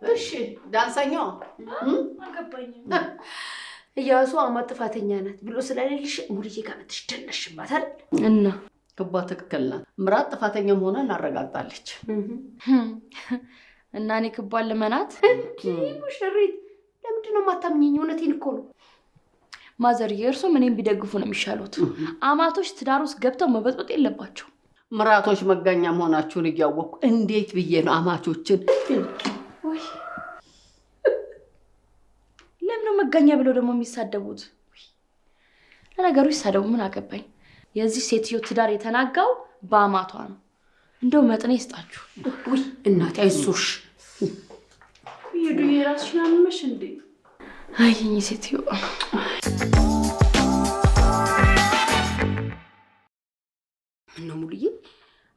እሺ ዳንሰኛው አልገባኝም። እያሱ አማት ጥፋተኛ ናት ብሎ ስለሌልሽ ሙሉዬ ጋር መጥተሽ ደነሽባት አይደል? እና ክቧ ትክክል ናት። ምራት ጥፋተኛ መሆኗን እናረጋግጣለች። እና እኔ ክቧን ልመናት? ሙሽሪት ለምንድን ነው የማታምኚኝ? እውነቴን እኮ ነው ማዘርዬ። እርሶም እኔም ቢደግፉ ነው የሚሻሉት። አማቶች ትዳር ውስጥ ገብተው መበጥበጥ የለባቸው። ምራቶች መጋኛ መሆናችሁን እያወቅኩ እንዴት ብዬ ነው አማቾችን? ለምን መጋኛ ብለው ደግሞ የሚሳደቡት? ለነገሩ ይሳደቡ፣ ምን አገባኝ። የዚህ ሴትዮ ትዳር የተናጋው በአማቷ ነው። እንደው መጥኔ ይስጣችሁ። ውይ እናቴ አይዞሽ። ይሄዱ የራስሽን አመሽ እንዴ? አየኝ ሴትዮ። ምነው ሙሉዬ፣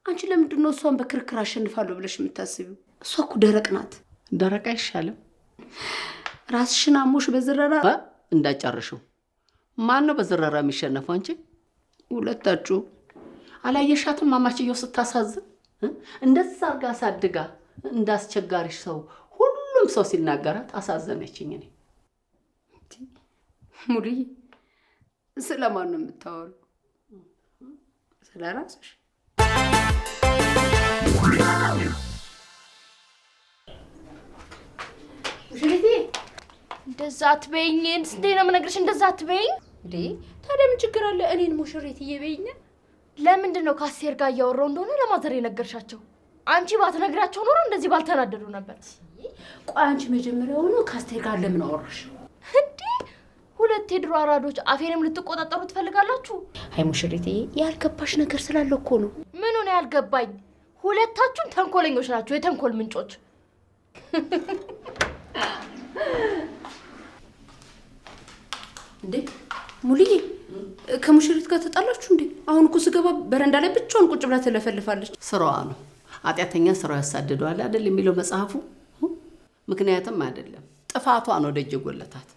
አንቺ ለምንድን ነው እሷን በክርክር አሸንፋለሁ ብለሽ የምታስቢው? እሷ እኮ ደረቅ ናት። ደረቅ አይሻልም? ራስሽን አሞሽ በዝረራ እንዳጨርሽው። ማን ነው በዝረራ የሚሸነፈው? አንቺ? ሁለታችሁ። አላየሻትም? ማማችየው ስታሳዝን እንደዛ አርጋ አሳድጋ እንዳስቸጋሪሽ ሰው ሁሉም ሰው ሲናገራት አሳዘነችኝ። እኔ ሙሉዬ፣ ስለማን ነው የምታወሩ? ስለ ራስሽ? ሙሽሪቴ እንደዛ አትበይኝ። እንዴ ነው የምነግርሽ? እንደዛ አትበይኝ። እንዴ ታዲያ ምን ችግር አለ? እኔን ሙሽሪትዬ በይኝ። ለምንድን ነው ከአስቴር ጋር እያወራሁ እንደሆነ ለማዘር የነገርሻቸው? አንቺ ባትነግራቸው ኖሮ እንደዚህ ባልተናደዱ ነበር። ቆይ አንቺ መጀመሪያውኑ ከአስቴር ጋር ለምን አወራሽ? እንዴ ሁለት የድሮ አራዶች አፌንም ልትቆጣጠሩ ትፈልጋላችሁ? አይ ሙሽሪትዬ፣ ያልገባሽ ነገር ስላለ እኮ ነው። ምን ሆነ ያልገባኝ? ሁለታችሁም ተንኮለኞች ናችሁ፣ የተንኮል ምንጮች። እንዴ ሙሉዬ፣ ከሙሽሪት ጋር ተጣላችሁ እንዴ? አሁን እኮ ስገባ በረንዳ ላይ ብቻዋን ቁጭ ብላ ትለፈልፋለች። ስራዋ ነው። ኃጢአተኛ ስራው ያሳድደዋል አይደል የሚለው መጽሐፉ። ምክንያትም አይደለም፣ ጥፋቷ ነው ደጅ ጎለታት።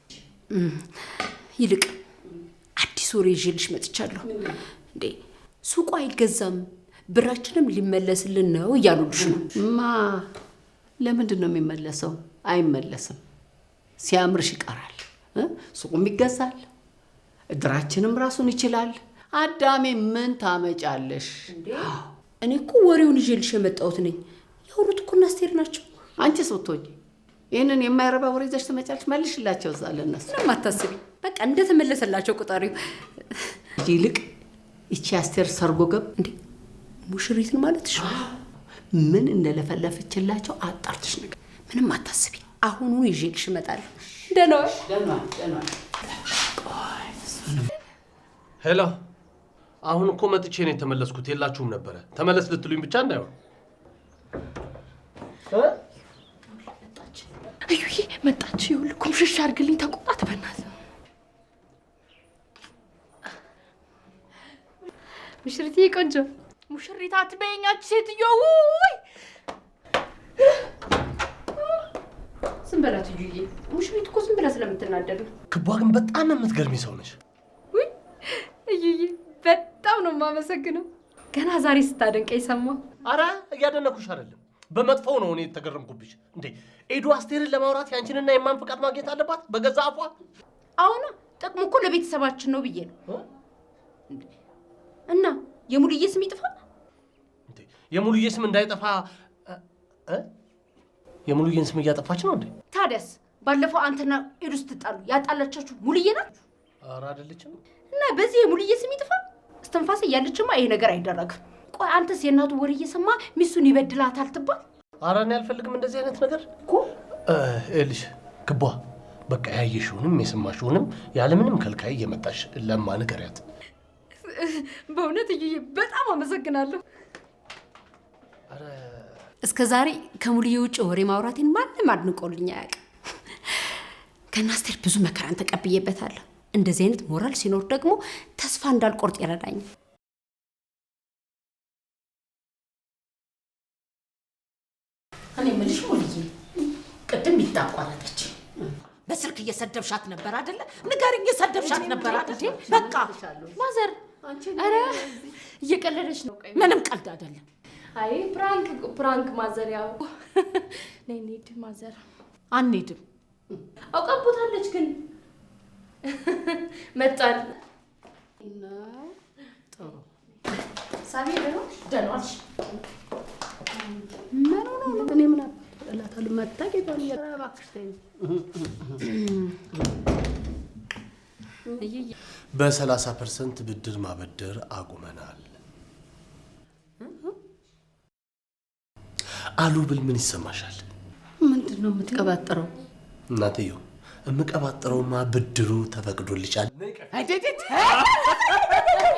ይልቅ አዲስ ወሬ ይዤልሽ መጥቻለሁ። እንዴ ሱቁ አይገዛም ብራችንም ሊመለስልን ነው እያሉልሽ ነው። ለምንድን ነው የሚመለሰው? አይመለስም። ሲያምርሽ ይቀራል። ሱቁም ይገዛል፣ እድራችንም ራሱን ይችላል። አዳሜ ምን ታመጫለሽ? እኔ እኮ ወሬውን ይዤልሽ የመጣሁት ነኝ። ያወሩት እኮ አስቴር ናቸው። አንቺ ስትሆኚ ይህንን የማይረባ ወሬ ይዘሽ ትመጫለሽ። መልሽላቸው እዛ ለእነሱ። ምንም አታስቢ፣ በቃ እንደተመለሰላቸው ቁጠሪው። ይልቅ ይቺ አስቴር ሰርጎ ገብ እንዴ ሙሽሪትን ማለትሽ? ምን እንደለፈለፈችላቸው አጣርተሽ ነገር። ምንም አታስቢ፣ አሁኑኑ ይዤልሽ እመጣለሁ። ደህና ሄሎ፣ አሁን እኮ መጥቼ ነው የተመለስኩት። የላችሁም ነበረ። ተመለስ ልትሉኝ ብቻ እንዳይሆን። እዩዬ መጣች። ይኸውልህ ኩምሽሽ አድርግልኝ፣ ተቆጣት በእናትህ። ሙሽሪትዬ ቆንጆ። ሙሽሪት አትበይኝ አንቺ ሴትዮ። ውይ ዝም በላት እዩዬ። ሙሽሪት እኮ ዝም ብላ ስለምትናደድ ነው። ክቧ ግን በጣም የምትገርሚ ሰው ነች። ውይ እዩዬ በጣም ነው የማመሰግነው። ገና ዛሬ ስታደንቀኝ ሰማሁ። አረ እያደነኩሽ አይደለም፣ በመጥፎው ነው እኔ የተገረምኩብሽ። እንዴ ኤዱ አስቴርን ለማውራት ያንቺንና የማን ፍቃድ ማግኘት አለባት? በገዛ አፏ። አሁን ጥቅሙ እኮ ለቤተሰባችን ነው ብዬ ነው። እና የሙሉዬ ስም ይጥፋ? እንዴ የሙሉዬ ስም እንዳይጠፋ የሙሉዬን ስም እያጠፋች ነው እንዴ? ታዲያስ ባለፈው አንተና ኤዱ ስትጣሉ ያጣላቻችሁ ሙሉዬ ናት? አረ አይደለችም። እና በዚህ የሙሉዬ ስም ይጥፋ? እስትንፋስ እያለችማ ይሄ ነገር አይደረግም። ቆይ አንተስ የእናቱ ወሬ እየሰማ ሚስቱን ይበድላታል ትባል? አረ እኔ አልፈልግም እንደዚህ አይነት ነገር እኮ። እልሽ ክቧ፣ በቃ ያየሽውንም የሰማሽውንም ያለምንም ከልካይ እየመጣሽ ለማ ንገሪያት። በእውነት እዩዬ በጣም አመሰግናለሁ። እስከ ዛሬ ከሙሉዬ ውጭ ወሬ ማውራቴን ማንም አድንቆልኝ አያውቅም። ከእነ አስቴር ብዙ መከራን ተቀብዬበታለሁ። እንደዚህ አይነት ሞራል ሲኖር ደግሞ ተስፋ እንዳልቆርጥ ይረዳኛል። እኔ የምልሽ ሙሉዬ፣ ቅድም ይታቋረጠች በስልክ እየሰደብሻት ነበር አይደለ? ንገሪኝ፣ እየሰደብሻት ነበር አይደል? በቃ ማዘር፣ ኧረ እየቀለደች ነው። ምንም ቀልድ አይደለም። አይ ፕራንክ ማዘር። ያው ነይ እንሂድ ማዘር። አንሄድም። አውቃቦታለች ግን መጣል። ጥሩ ሳቢ ደህና ዋልሽ? ምን ሆኖ ነው? እኔ ምን አላታሉ መጣ ጌታን እባክሽ ተይኝ። በ30% ብድር ማበደር አቁመናል አሉ ብል ምን ይሰማሻል? ምንድን ነው የምትቀባጥረው? እናትየው የምቀባጥረውማ ብድሩ ተፈቅዶልሻል። አይደት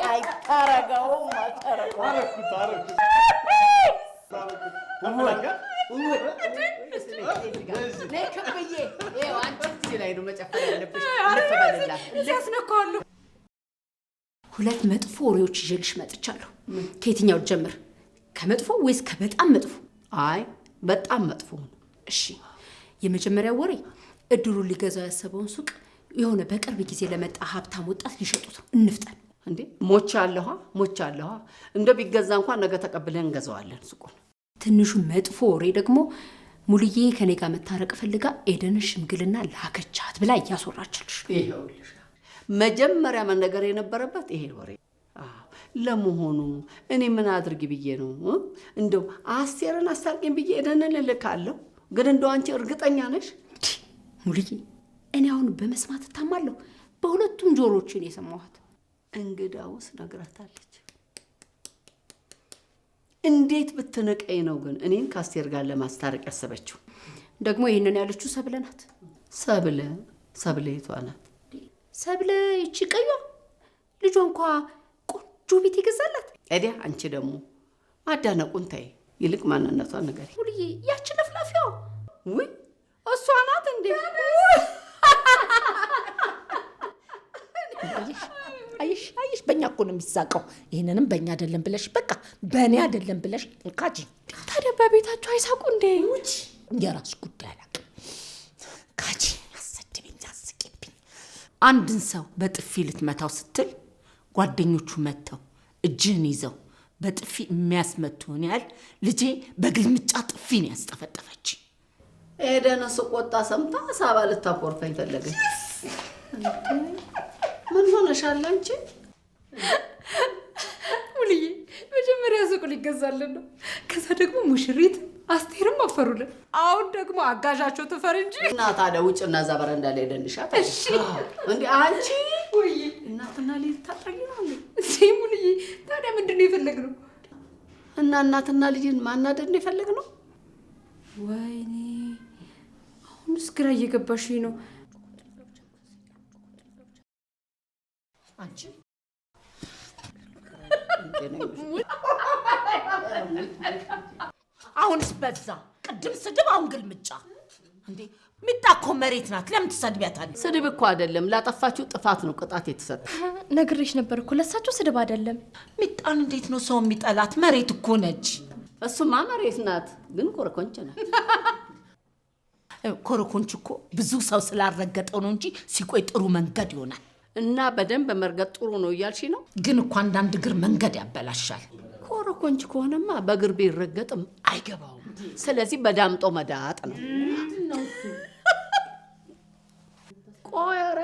አይታረጋው ማታረጋው ላይ ነው መጨፈር ያለብሽ። አረፈበልላት ያስነካሉ። ሁለት መጥፎ ወሬዎች ይዤልሽ መጥቻለሁ። ከየትኛው ጀምር? ከመጥፎ ወይስ ከበጣም መጥፎ? አይ በጣም መጥፎ ነው። እሺ፣ የመጀመሪያው ወሬ እድሉን ሊገዛው ያሰበውን ሱቅ የሆነ በቅርብ ጊዜ ለመጣ ሀብታም ወጣት ሊሸጡት ነው። እንፍጠን። እንዴ ሞቻ አለኋ። እንደ ቢገዛ እንኳን ነገ ተቀብለን እንገዛዋለን ሱቁን። ትንሹ መጥፎ ወሬ ደግሞ ሙልዬ ከኔ ጋር መታረቅ ፈልጋ ኤደንን ሽምግልና ላከቻት ብላ እያስወራችልሽ። ይኸውልሽ መጀመሪያ መነገር የነበረበት ይሄ ወሬ። ለመሆኑ እኔ ምን አድርጊ ብዬ ነው? እንደው አስቴርን አስታርቂኝ ብዬ ኤደንን እልካለሁ። ግን እንደው አንቺ እርግጠኛ ነሽ? ሙልዬ እኔ አሁን በመስማት እታማለሁ። በሁለቱም ጆሮችን የሰማኋት። እንግዳውስ ነግራታለች። እንዴት ብትንቀኝ ነው ግን እኔን ከአስቴር ጋር ለማስታረቅ ያሰበችው? ደግሞ ይህንን ያለችው ሰብለ ናት። ሰብለ የቷ ናት? ሰብለ ይቺ ቀዩ ልጇ እንኳ ቆንጆ ቤት ይገዛላት። እዲያ አንቺ ደግሞ ማዳነቁን ታይ፣ ይልቅ ማንነቷን ንገሪ። ሙልዬ ያቺ ለፍላፊዋ። ውይ እሷ ናት እንዴ? አየሽ በእኛ እኮ ነው የሚሳቀው። ይህንንም በእኛ አይደለም ብለሽ በቃ በእኔ አይደለም ብለሽ ካጂ። ታዲያ በቤታቸው አይሳቁ እንዴ? የራስ ጉዳይ አላውቅም። ካጂ ያሰድብኝ ያስቅብኝ። አንድን ሰው በጥፊ ልትመታው ስትል ጓደኞቹ መተው እጅህን ይዘው በጥፊ የሚያስመቱን ያህል ልጄ በግልምጫ ጥፊ ነው ያስጠፈጠፈች። ኤደን ስቆጣ ሰምታ ሳባ ልታኮርፈኝ ፈለገች። ምን ሆነሻል አንቺ? ሙልዬ መጀመሪያ ሱቁ ሊገዛልን ነው። ከዛ ደግሞ ሙሽሪት አስቴርም አፈሩልን። አሁን ደግሞ አጋዣቸው ትፈር እንጂ። እና ታዲያ ውጭና እዛ በረንዳ ላይ ደንሻት። እሺ እንዴ አንቺ ወይ እናትና ልጅ ታጠሪ ነው እንዴ? ሙልዬ ታዲያ ምንድን ነው የፈለግነው? እና እናትና ልጅን ማናደድ ነው የፈለግነው? ወይኔ አሁንስ ግራ እየገባሽኝ ነው። አንቺ አሁንስ በዛ። ቅድም ስድብ፣ አሁን ግልምጫ። እንዴ ሚጣ እኮ መሬት ናት። ለምን ትሰድቢያታለሽ? ስድብ እኮ አይደለም፣ ላጠፋችሁ ጥፋት ነው ቅጣት የተሰጠ። ነግሬሽ ነበር እኮ ለሳቸው ስድብ አይደለም። ሚጣን እንዴት ነው ሰው የሚጠላት? መሬት እኮ ነች። እሱማ መሬት ናት፣ ግን ኮረኮንች ናት። ኮረኮንች እኮ ብዙ ሰው ስላልረገጠው ነው እንጂ ሲቆይ ጥሩ መንገድ ይሆናል። እና በደንብ መርገጥ ጥሩ ነው እያልሽ ነው? ግን እኮ አንዳንድ እግር መንገድ ያበላሻል። ኮረኮንች ከሆነማ በእግር ቢረገጥም አይገባውም። ስለዚህ በዳምጦ መዳጥ ነው። ቆይ ኧረ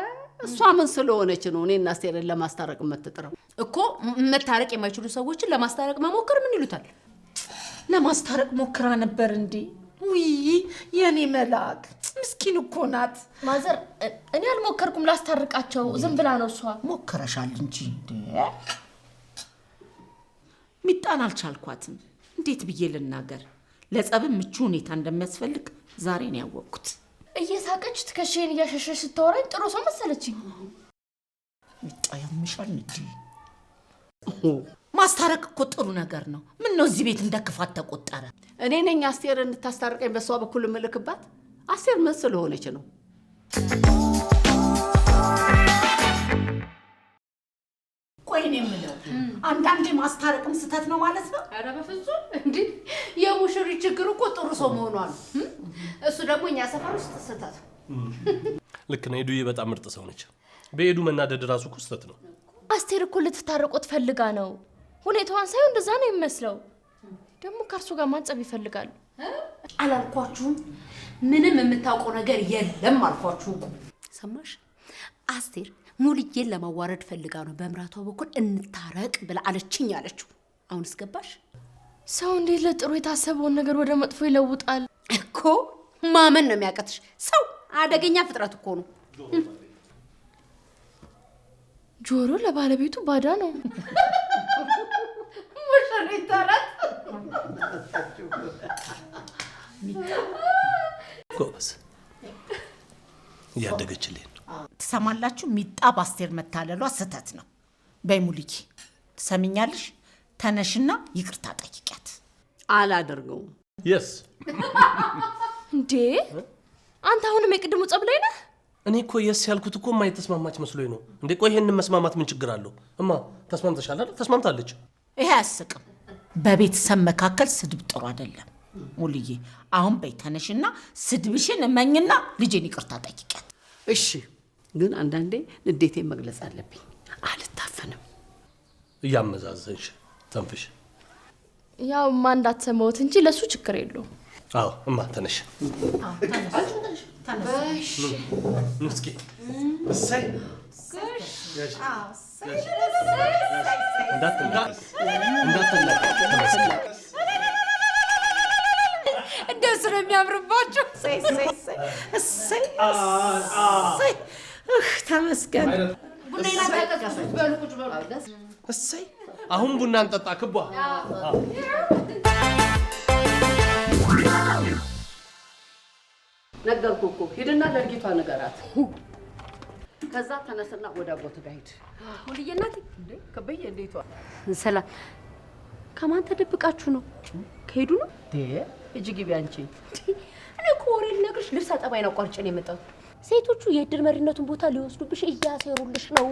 እሷ ምን ስለሆነች ነው እኔና አስቴርን ለማስታረቅ የምትጥረው? እኮ መታረቅ የማይችሉ ሰዎችን ለማስታረቅ መሞከር ምን ይሉታል? ለማስታረቅ ሞክራ ነበር እንዴ? ውይ የኔ መልአክ ምስኪን እኮ ናት። ማዘር እኔ አልሞከርኩም ላስታርቃቸው፣ ዝም ብላ ነው እሷ። ሞከረሻል እንጂ ሚጣን አልቻልኳትም። እንዴት ብዬ ልናገር? ለጸብም ምቹ ሁኔታ እንደሚያስፈልግ ዛሬ ነው ያወቅኩት። እየሳቀች ትከሻዬን እያሸሸች ስታወራኝ ጥሩ ሰው መሰለችኝ። ሚጣ ያምሻል እንጂ ማስታረቅ እኮ ጥሩ ነገር ነው። ምን ነው እዚህ ቤት እንደ ክፋት ተቆጠረ? እኔ ነኝ አስቴር እንድታስታርቀኝ በሷ በኩል ምልክባት? አስቴር ምን ስለሆነች ነው? ቆይ ነው የምለው፣ አንዳንዴ ማስታረቅም ስተት ነው ማለት ነው? ኧረ በፍጹም እንዴ! የሙሽሪት ችግር እኮ ጥሩ ሰው መሆኗ ነው። እሱ ደግሞ እኛ ሰፈር ውስጥ ስተት ነው። ልክ ነው። ሄዱዬ በጣም ምርጥ ሰው ነች። በሄዱ መናደድ ራሱ እኮ ስተት ነው። አስቴር እኮ ልትታረቁት ፈልጋ ነው። ሁኔታዋን ሳይሆን እንደዛ ነው የሚመስለው። ደግሞ ከእርሱ ጋር ማንጸብ ይፈልጋሉ። አላልኳችሁም? ምንም የምታውቀው ነገር የለም አልኳችሁ እኮ። ሰማሽ? አስቴር ሙልዬን ለማዋረድ ፈልጋ ነው በምራቷ በኩል እንታረቅ ብላ አለችኝ ያለችው። አሁንስ ገባሽ? ሰው እንዴት ለጥሩ የታሰበውን ነገር ወደ መጥፎ ይለውጣል እኮ። ማመን ነው የሚያቀትሽ። ሰው አደገኛ ፍጥረት እኮ ነው። ጆሮ ለባለቤቱ ባዳ ነው። ሙሽሪት ታራት ጎበዝ እያደገችልኝ ነው። ትሰማላችሁ? ሚጣ በአስቴር መታለሏ ስተት ነው። በይ ሙልዬ ትሰሚኛለሽ? ተነሽና ይቅርታ ጠይቂያት። አላደርገውም። የስ እንዴ አንተ አሁንም የቅድሙ ጸብ ላይ ነህ? እኔ እኮ የስ ያልኩት እኮ የማይተስማማች መስሎኝ ነው እንዴ። ቆይ ይሄንን መስማማት ምን ችግር አለው? እማ ተስማምተሻል አይደል? ተስማምታለች። ይሄ አያስቅም። በቤተሰብ መካከል ስድብ ጥሩ አይደለም። ሙልዬ አሁን በይ ተነሽና ስድብሽን እመኝና ልጄን ይቅርታ ጠይቂያት። እሺ፣ ግን አንዳንዴ ንዴቴን መግለጽ አለብኝ። አልታፈንም። እያመዛዘንሽ ተንፍሽ። ያው እማ እንዳትሰማዎት እንጂ ለሱ ችግር የለውም። አዎ እማ ተነሽ። እስኪ እሰይ እንደሱ ነው የሚያምርባቸው። ተመስገን። እሰይ አሁን ቡና እንጠጣ። ክቧ ነገርኩህ እኮ ሂድና ለልጅቷ ንገራት። ከዛ ተነስና ወደ አጎት ጋር ሂድ። ሙልዬ እናቴ እንዴ ከበየ እንዴቷ ሰላም፣ ከማን ተደብቃችሁ ነው? ከሄዱ ነው እጅ ግቢ አንቺ። እኔ እኮ ወሬ ልነግርሽ ልብስ አጠባይ ነው ቆርጬ ነው የመጣሁት። ሴቶቹ የእድር መሪነቱን ቦታ ሊወስዱብሽ እያሴሩልሽ ነው።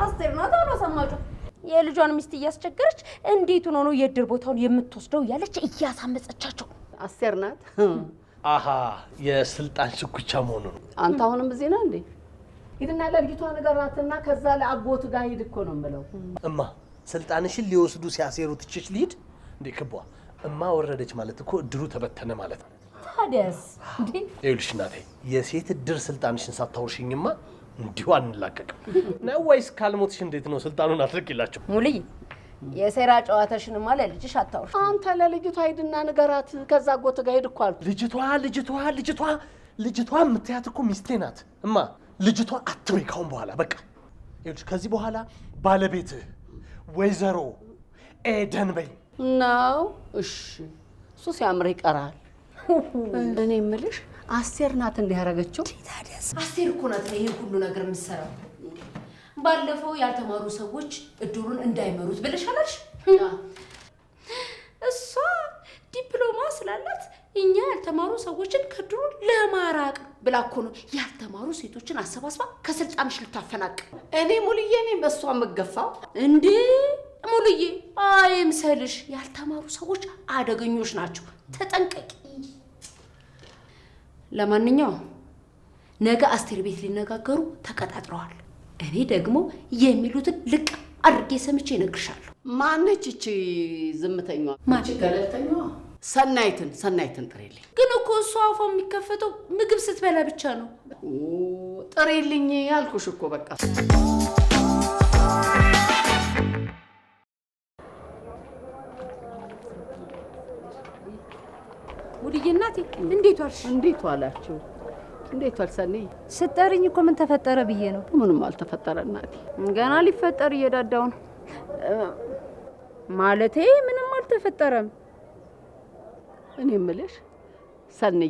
አስቴር ናት አሉ ሰማችሁ። የልጇን ሚስት እያስቸገረች እንዴት ሆኖ ነው የእድር ቦታውን የምትወስደው እያለች እያሳመፀቻቸው። አስቴር ናት። አሃ የስልጣን ሽኩቻ መሆኑ ነው። አንተ አሁንም እዚህ ነህ እንዴ? ሂድና ለልጅቷ ንገራትና ከዛ ለአጎት ጋር ሂድ እኮ ነው የምለው። እማ ስልጣንሽን ሊወስዱ ሲያሴሩ ትችሽ ሊድ እንዴ? ክቧ እማ ወረደች ማለት እኮ እድሩ ተበተነ ማለት ነው። ታዲያስ እንዴ? ይኸውልሽ እናቴ የሴት እድር ስልጣንሽን ሳታወርሽኝማ እንዲሁ አንላቀቅም ነው ወይስ ካልሞትሽ እንዴት ነው ስልጣኑን አድርጊላቸው? ሙልዬ የሴራ ጨዋታሽንማ ለልጅሽ አታውርሽ። አንተ ለልጅቷ ሂድና ንገራት ከዛ አጎት ጋር ሂድ እኮ አልኩ። ልጅቷ የምትያት እኮ ሚስቴ ናት እማ። ልጅቷ አትበይ ካሁን በኋላ በቃ። ይኸውልሽ ከዚህ በኋላ ባለቤትህ ወይዘሮ ኤደን በይ ነው። እሺ እሱ ሲያምር ይቀራል። እኔ የምልሽ አስቴር ናት እንዲህ ያደረገችው? ታዲያስ አስቴር እኮ ናት ይሄን ሁሉ ነገር የምትሰራው። ባለፈው ያልተማሩ ሰዎች እድሩን እንዳይመሩት ብለሻለሽ። እሷ ዲፕሎማ ስላላት እኛ ያልተማሩ ሰዎችን ከእድሩ ለማራቅ ብላ እኮ ነው ያልተማሩ ሴቶችን አሰባስባ ከስልጣንሽ ልታፈናቅ። እኔ ሙልዬ ነኝ በእሷ የምገፋው እንዴ? ሙልዬ አይምሰልሽ፣ ያልተማሩ ሰዎች አደገኞች ናቸው፣ ተጠንቀቂ። ለማንኛውም ነገ አስቴር ቤት ሊነጋገሩ ተቀጣጥረዋል። እኔ ደግሞ የሚሉትን ልቅ አድርጌ ሰምቼ እነግርሻለሁ። ማነች እቺ ዝምተኛዋ? ማን? ገለልተኛዋ? ሰናይትን ጥሬልኝ። ግን እኮ እሷ አፏ የሚከፈተው ምግብ ስትበላ ብቻ ነው። ጥሬልኝ ያልኩሽ እኮ በቃ። ሙልዬ እናቴ እንዴት ዋልሽ? እንዴት ዋላችሁ? እንዴት ዋል ሰኒ? ስጠሪኝ እኮ ምን ተፈጠረ ብዬ ነው። ምንም አልተፈጠረ እናቴ። ገና ሊፈጠር እየዳዳው ነው። ማለቴ ምንም አልተፈጠረም። እኔ የምልሽ ሰንዬ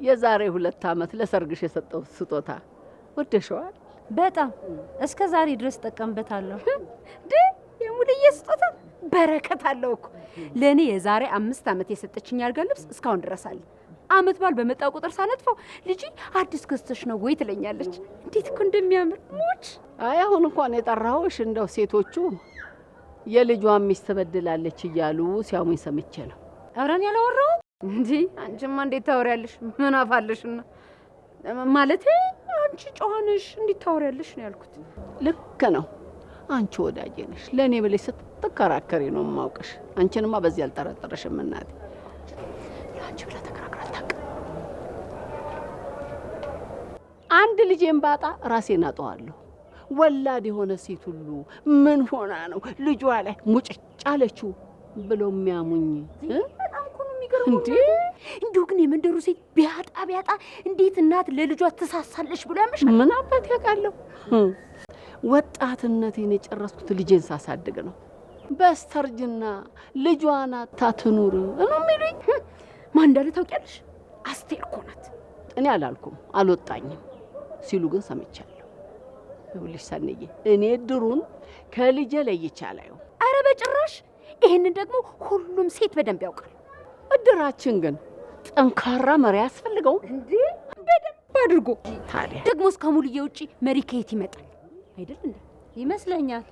የዛሬ 2 ዓመት ለሰርግሽ የሰጠው ስጦታ ወደሽዋል? በጣም እስከ ዛሬ ድረስ ጠቀምበታለሁ። የሙልዬ ስጦታ በረከት አለው እኮ። ለእኔ የዛሬ 5 ዓመት የሰጠችኝ አልጋ ልብስ እስካሁን ድረስ አለ። አመት ባል በመጣ ቁጥር ሳነጥፈው ልጅ አዲስ ገዝተሽ ነው ወይ ትለኛለች። እንዴት እኮ እንደሚያምር ሞች። አይ አሁን እንኳን የጠራሁሽ እንደው ሴቶቹ የልጇን ሚስት በድላለች እያሉ ሲያሙኝ ሰምቼ ነው። አብረን ያላወራው እንዴ? አንቺማ እንዴት ታወሪያለሽ? ምን አፋለሽና? ማለቴ አንቺ ጨዋነሽ እንዴት ታወሪያለሽ ነው ያልኩት። ልክ ነው። አንቺ ወዳጄ ነሽ። ለእኔ ብለሽ ስትከራከሪ ነው የማውቅሽ። አንቺንማ በዚህ አልጠረጠረሽም እናቴ። ለአንቺ ብላ ተከራክራ አታውቅም። አንድ ልጄን ባጣ ራሴን አጠዋለሁ። ወላድ የሆነ ሴት ሁሉ ምን ሆና ነው ልጇ ላይ ሙጭጭ አለችው ብለው የሚያሙኝ? በጣም እኮ ነው የሚገርመው። እንዲሁ ግን የመንደሩ ሴት ቢያጣ እንዴት እናት ለልጇ ትሳሳለች ብሎ ያመሻል። ምን አባት ያውቃለሁ። ወጣትነቴን የጨረስኩት ልጄን ሳሳድግ ነው። በስተርጅና ልጇን አታትኑር ነው የሚሉኝ። ማን እንዳለ ታውቂያለሽ? አስቴር እኮ ናት። እኔ አላልኩም አልወጣኝም ሲሉ ግን ሰምቻለሁ። ይኸውልሽ ሰንዬ እኔ ድሩን ከልጄ ለይቼ አላየው። አረ በጭራሽ። ይሄንን ደግሞ ሁሉም ሴት በደንብ ያውቃል። እድራችን ግን ጠንካራ መሪ ያስፈልገው እንዴ? በደንብ አድርጎ። ታዲያ ደግሞ እስከ ሙሉዬ ውጪ መሪ ከየት ይመጣል? አይደል እንዴ? ይመስለኛል።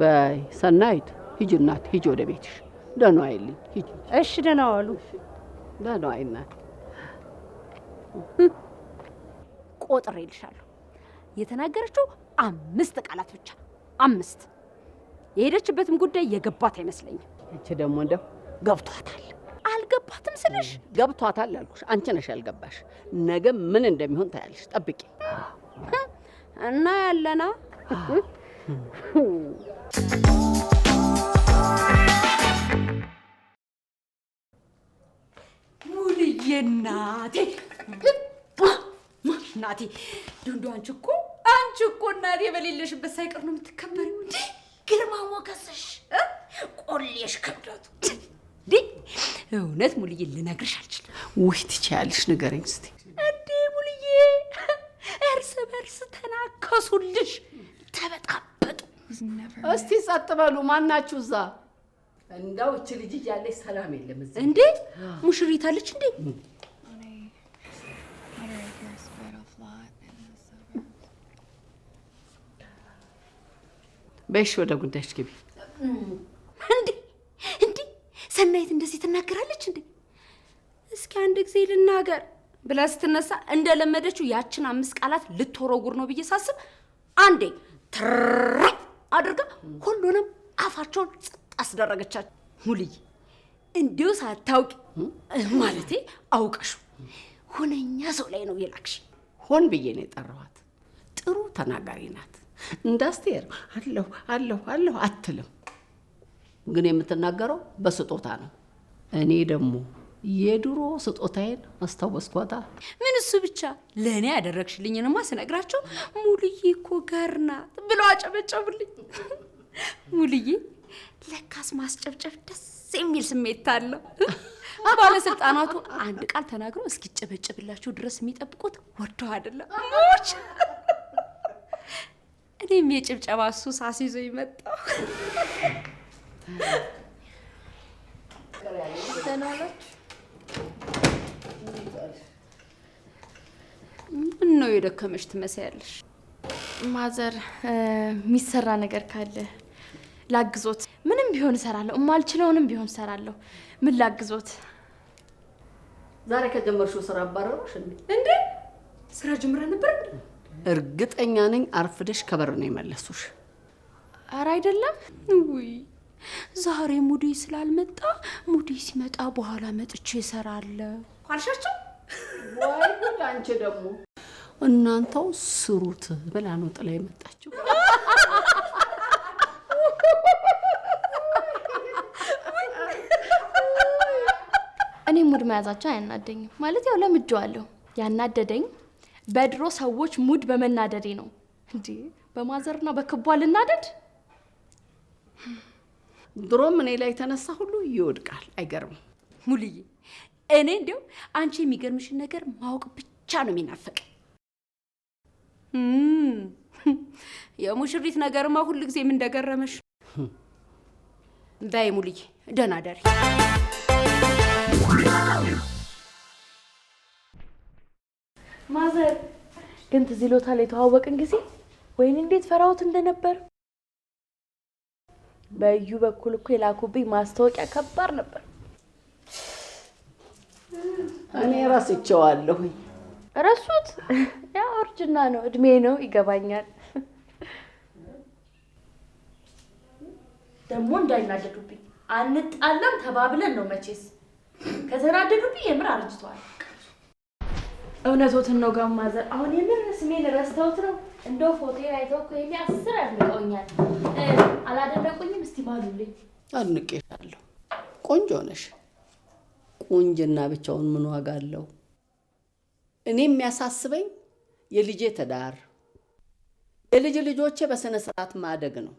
በይ ሰናይት ሂጂ እናት፣ ሂጂ ወደ ቤትሽ። ደህና አይልኝ ሂጂ። እሺ ደህና ዋሉ። ደህና አይናት። ቆጥሬልሻለሁ። የተናገረችው 5 ቃላት ብቻ 5። የሄደችበትም ጉዳይ የገባት አይመስለኝም። እቺ ደግሞ እንደው ገብቷታል። አልገባትም ስልሽ ገብቷታል አልኩሽ። አንቺ ነሽ ያልገባሽ። ነገ ምን እንደሚሆን ታያለሽ። ጠብቂ እና ያለና ሙሉዬ እናቴ እናቴ ዱንዱ አንቺ እኮ እናቴ በሌለሽበት ሳይቀር ነው የምትከበሪው። እንዴ ግርማ ሞገስሽ ቆሌሽ ክብደቱ እንዴ! እውነት ሙሉዬ ልነግርሽ አልችልም። ውይ ትችያለሽ፣ ንገረኝ እስቲ። እንዴ ሙሉዬ እርስ በርስ ተናከሱልሽ፣ ተበጣበጡ። እስቲ ጸጥ በሉ። ማናችሁ እዛ? እንዳው እቺ ልጅ እያለች ሰላም የለም እዚህ። እንዴ ሙሽሪት አለች እንዴ? በሽ ወደ ጉዳይሽ ግቢ። እንዴ ሰናይት እንደዚህ ትናገራለች እንዴ? እስኪ አንድ ጊዜ ልናገር ብላ ስትነሳ እንደለመደችው ያችን 5 ቃላት ልትወረውር ነው ብዬ ሳስብ አንዴ ትር አድርጋ ሁሉንም አፋቸውን ጸጥ አስደረገቻቸው። ሙሉዬ እንዲሁ ሳታውቂ ማለቴ አውቀሹ ሁነኛ ሰው ላይ ነው የላክሽ። ሆን ብዬ ነው የጠራኋት። ጥሩ ተናጋሪ ናት። እንዳስቴር አለሁ አትልም፣ ግን የምትናገረው በስጦታ ነው። እኔ ደግሞ የድሮ ስጦታዬን አስታወስኳታ። ምን እሱ ብቻ ለእኔ ያደረግሽልኝንማ ስነግራቸው ሙሉዬ እኮ ገር ናት ብለው አጨበጨቡልኝ። ሙሉዬ ለካስ ማስጨብጨብ ደስ የሚል ስሜት አለው። ባለስልጣናቱ አንድ ቃል ተናግረው እስኪጨበጨብላቸው ድረስ የሚጠብቁት ወደው አይደለም። እኔም የጭብጨባ ሱስ አስይዞ ይመጣው። ምን ነው የደከመሽ ትመስያለሽ? ማዘር የሚሰራ ነገር ካለ ላግዞት። ምንም ቢሆን እሰራለሁ፣ የማልችለውንም ቢሆን እሰራለሁ። ምን ላግዞት? ዛሬ ከጀመርሽው ስራ አባረሩሽ እንዴ? ስራ ጀምራ ነበር። እርግጠኛ ነኝ አርፍደሽ ከበር ነው የመለሱሽ። ኧረ አይደለም። ውይ ዛሬ ሙዲ ስላልመጣ ሙዲ ሲመጣ በኋላ መጥቼ እሰራለሁ አልሻቸው። ወይ ጉድ! አንቺ ደግሞ እናንተው ስሩት ብላ ነው ጥላ የመጣችው። እኔ ሙድ መያዛቸው አያናደኝም። ማለት ያው ለምጄዋለሁ። ያናደደኝ በድሮ ሰዎች ሙድ በመናደዴ ነው። እንዴ በማዘርና በክቧ ልናደድ? ድሮም እኔ ላይ የተነሳ ሁሉ ይወድቃል። አይገርምም? ሙሉዬ እኔ እንዲያው አንቺ የሚገርምሽን ነገር ማወቅ ብቻ ነው የሚናፈቅ። የሙሽሪት ነገርማ ሁሉ ጊዜም እንደገረመሽ። በይ ሙሉዬ ደህና ደሪ። ማዘር ግን ትዝ ይሎታል የተዋወቅን ጊዜ? ወይኔ እንዴት ፈራሁት እንደነበር። በዩ በኩል እኮ የላኩብኝ ማስታወቂያ ከባድ ነበር። እኔ ረስቼዋለሁ። ረሱት? ያ እርጅና ነው፣ እድሜ ነው፣ ይገባኛል። ደግሞ እንዳይናደዱብኝ አንጣላም ተባብለን ነው መቼስ። ከተናደዱብኝ የምር አርጅተዋል። እውነቶትን ነው ጋማዘር። አሁን የምር ስሜን ረስተውት ነው። እንደው ፎቶ አይተው እኮ ይሄ 10 ያድንቀውኛል። አላደነቁኝም? እስቲ ባሉልኝ። አድንቄሻለሁ። ቆንጆ ነሽ። ቁንጅና ብቻውን ምን ዋጋ አለው? እኔ የሚያሳስበኝ የልጄ ትዳር፣ የልጅ ልጆቼ በስነ ስርዓት ማደግ ነው።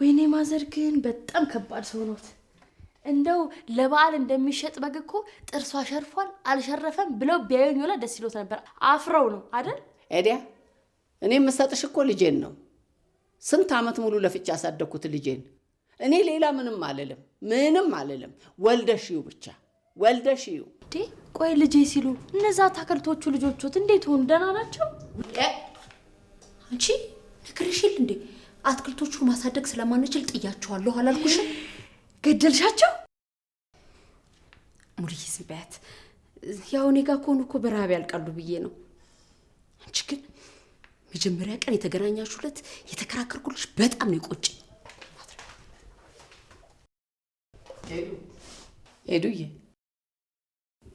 ወይኔ ማዘር ግን በጣም ከባድ ሰው ኖት። እንደው ለበዓል እንደሚሸጥ በግ እኮ ጥርሷ ሸርፏል አልሸረፈም ብለው ቢያዩኝ ወላ ደስ ይሎት ነበር። አፍረው ነው አይደል? ኤዲያ እኔ የምሰጥሽ እኮ ልጄን ነው። ስንት ዓመት ሙሉ ለፍቻ ያሳደግኩት ልጄን። እኔ ሌላ ምንም አልልም። ወልደሽው ብቻ ወልደሽው። ቆይ ልጄ ሲሉ እነዛ አታክልቶቹ ልጆቹት እንዴት ሆኑ? ደህና ናቸው? አንቺ ነግሬሽል እንዴ አትክልቶቹ ማሳደግ ስለማንችል ጥያቸዋለሁ አላልኩሽም? ገደልሻቸው? ሙሉዬ ዝም በያት። ያው እኔ ጋር ከሆኑ እኮ በረሃብ ያልቃሉ ብዬ ነው። አንቺ ግን መጀመሪያ ቀን የተገናኛችሁለት የተከራከርኩልሽ በጣም ነው የቆጨኝ። ሄዱዬ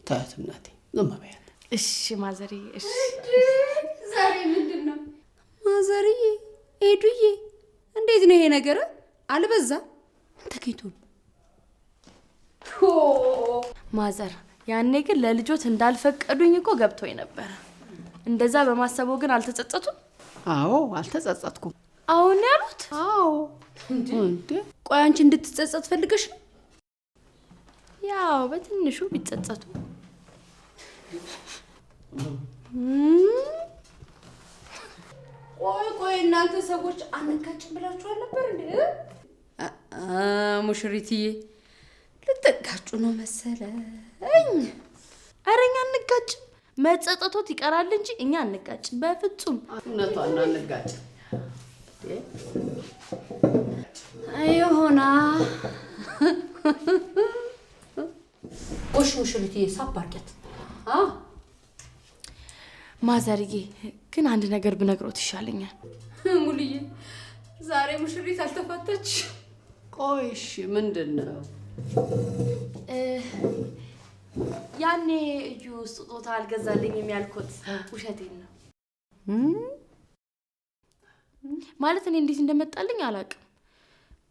ታያት እናቴ ዝም በያት። እሺ ማዘርዬ እሺ። ዛሬ ምንድን ነው ማዘርዬ? ሄዱዬ እንዴት ነው ይሄ ነገር? አልበዛ ተገኝቶ ማዘር ያኔ ግን ለልጆት እንዳልፈቀዱኝ እኮ ገብቶኝ ነበር። እንደዛ በማሰበው ግን አልተጸጸቱም? አዎ አልተጸጸትኩም። አሁን ያሉት? አዎ። እንዴ ቆይ አንቺ እንድትጸጸት ፈልገሽ ነው? ያው በትንሹ ቢጸጸቱ። ቆይ እናንተ ሰዎች አንጋጭም ብላችኋል ነበር እንዴ? ሙሽሪትዬ ልትጋጩ ነው መሰለኝ። ኧረ እኛ አንጋጭም። መጸጸቶት ይቀራል እንጂ እኛ አንጋጭም በፍጹም። እውነቷን አንጋጭ ይሆና ሙሽሪትዬ ሳባርቀት ማዘርዬ ግን አንድ ነገር ብነግሮት ይሻለኛል። ሙሉዬ ዛሬ ሙሽሪት አልተፋታች። ቆይ እሺ ምንድን ነው? ያኔ እዩ ስጦታ አልገዛልኝም ያልኩት ውሸቴን ነው። ማለት እኔ እንዴት እንደመጣልኝ አላውቅም፣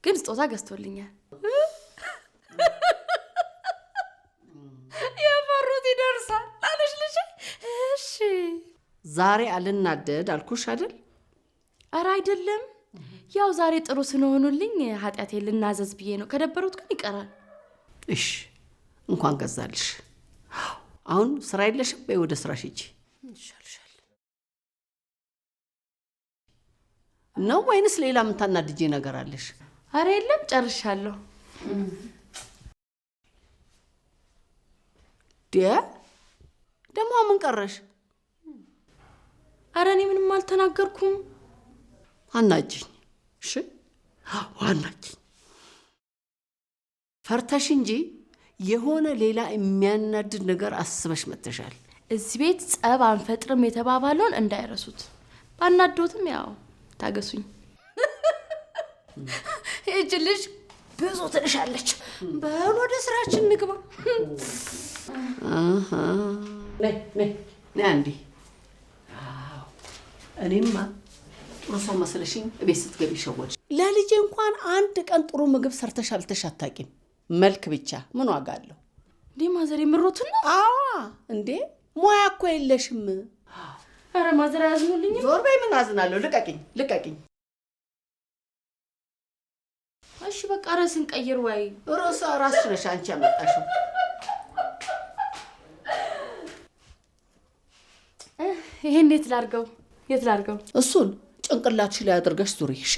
ግን ስጦታ ገዝቶልኛል። የፈሩት ይደርሳል አለሽ ልጅ። እሺ ዛሬ አልናደድ አልኩሽ አይደል? ኧረ አይደለም፣ ያው ዛሬ ጥሩ ስለሆኑልኝ ኃጢአቴን ልናዘዝ ብዬ ነው። ከደበሩት ግን ይቀራል። እሺ እንኳን ገዛልሽ። አሁን ስራ የለሽም? በይ ወደ ስራሽ ሂጂ። ይሻልሻል ነው ወይንስ ሌላ የምታናድጄ ነገር አለሽ? ኧረ የለም ጨርሻለሁ። ደግሞ ምን ቀረሽ? ኧረ እኔ ምንም አልተናገርኩም። አናጅኝ። እሺ አናጅኝ። ፈርተሽ እንጂ የሆነ ሌላ የሚያናድድ ነገር አስበሽ መተሻል። እዚህ ቤት ጸብ አንፈጥርም የተባባለውን እንዳይረሱት። ባናዶትም ያው ታገሱኝ። ይህች ልጅ ብዙ ትልሻለች። በሉ ወደ ስራችን እንግባ። ነይ አንዴ። እኔማ ጥሩ ሰው መስለሽኝ ቤት ስትገቢ ሸወድሽ። ለልጄ እንኳን አንድ ቀን ጥሩ ምግብ ሰርተሽ አብልተሽ አታውቂም። መልክ ብቻ ምን ዋጋ አለው እንዴ? ማዘር የምሮትን ነው? አዎ እንዴ ሙያ እኮ የለሽም። ኧረ ማዘር ያዝኑልኝ። ዞር በይ። ምን አዝናለሁ? ልቀቂኝ። እሺ በቃ ርዕስን ቀይር። ወይ ራስሽ ነሽ አንቺ ያመጣሽው። ይሄን የት ላድርገው? እሱን ጭንቅላትሽ ላይ አድርገሽ ዙሪ። እሺ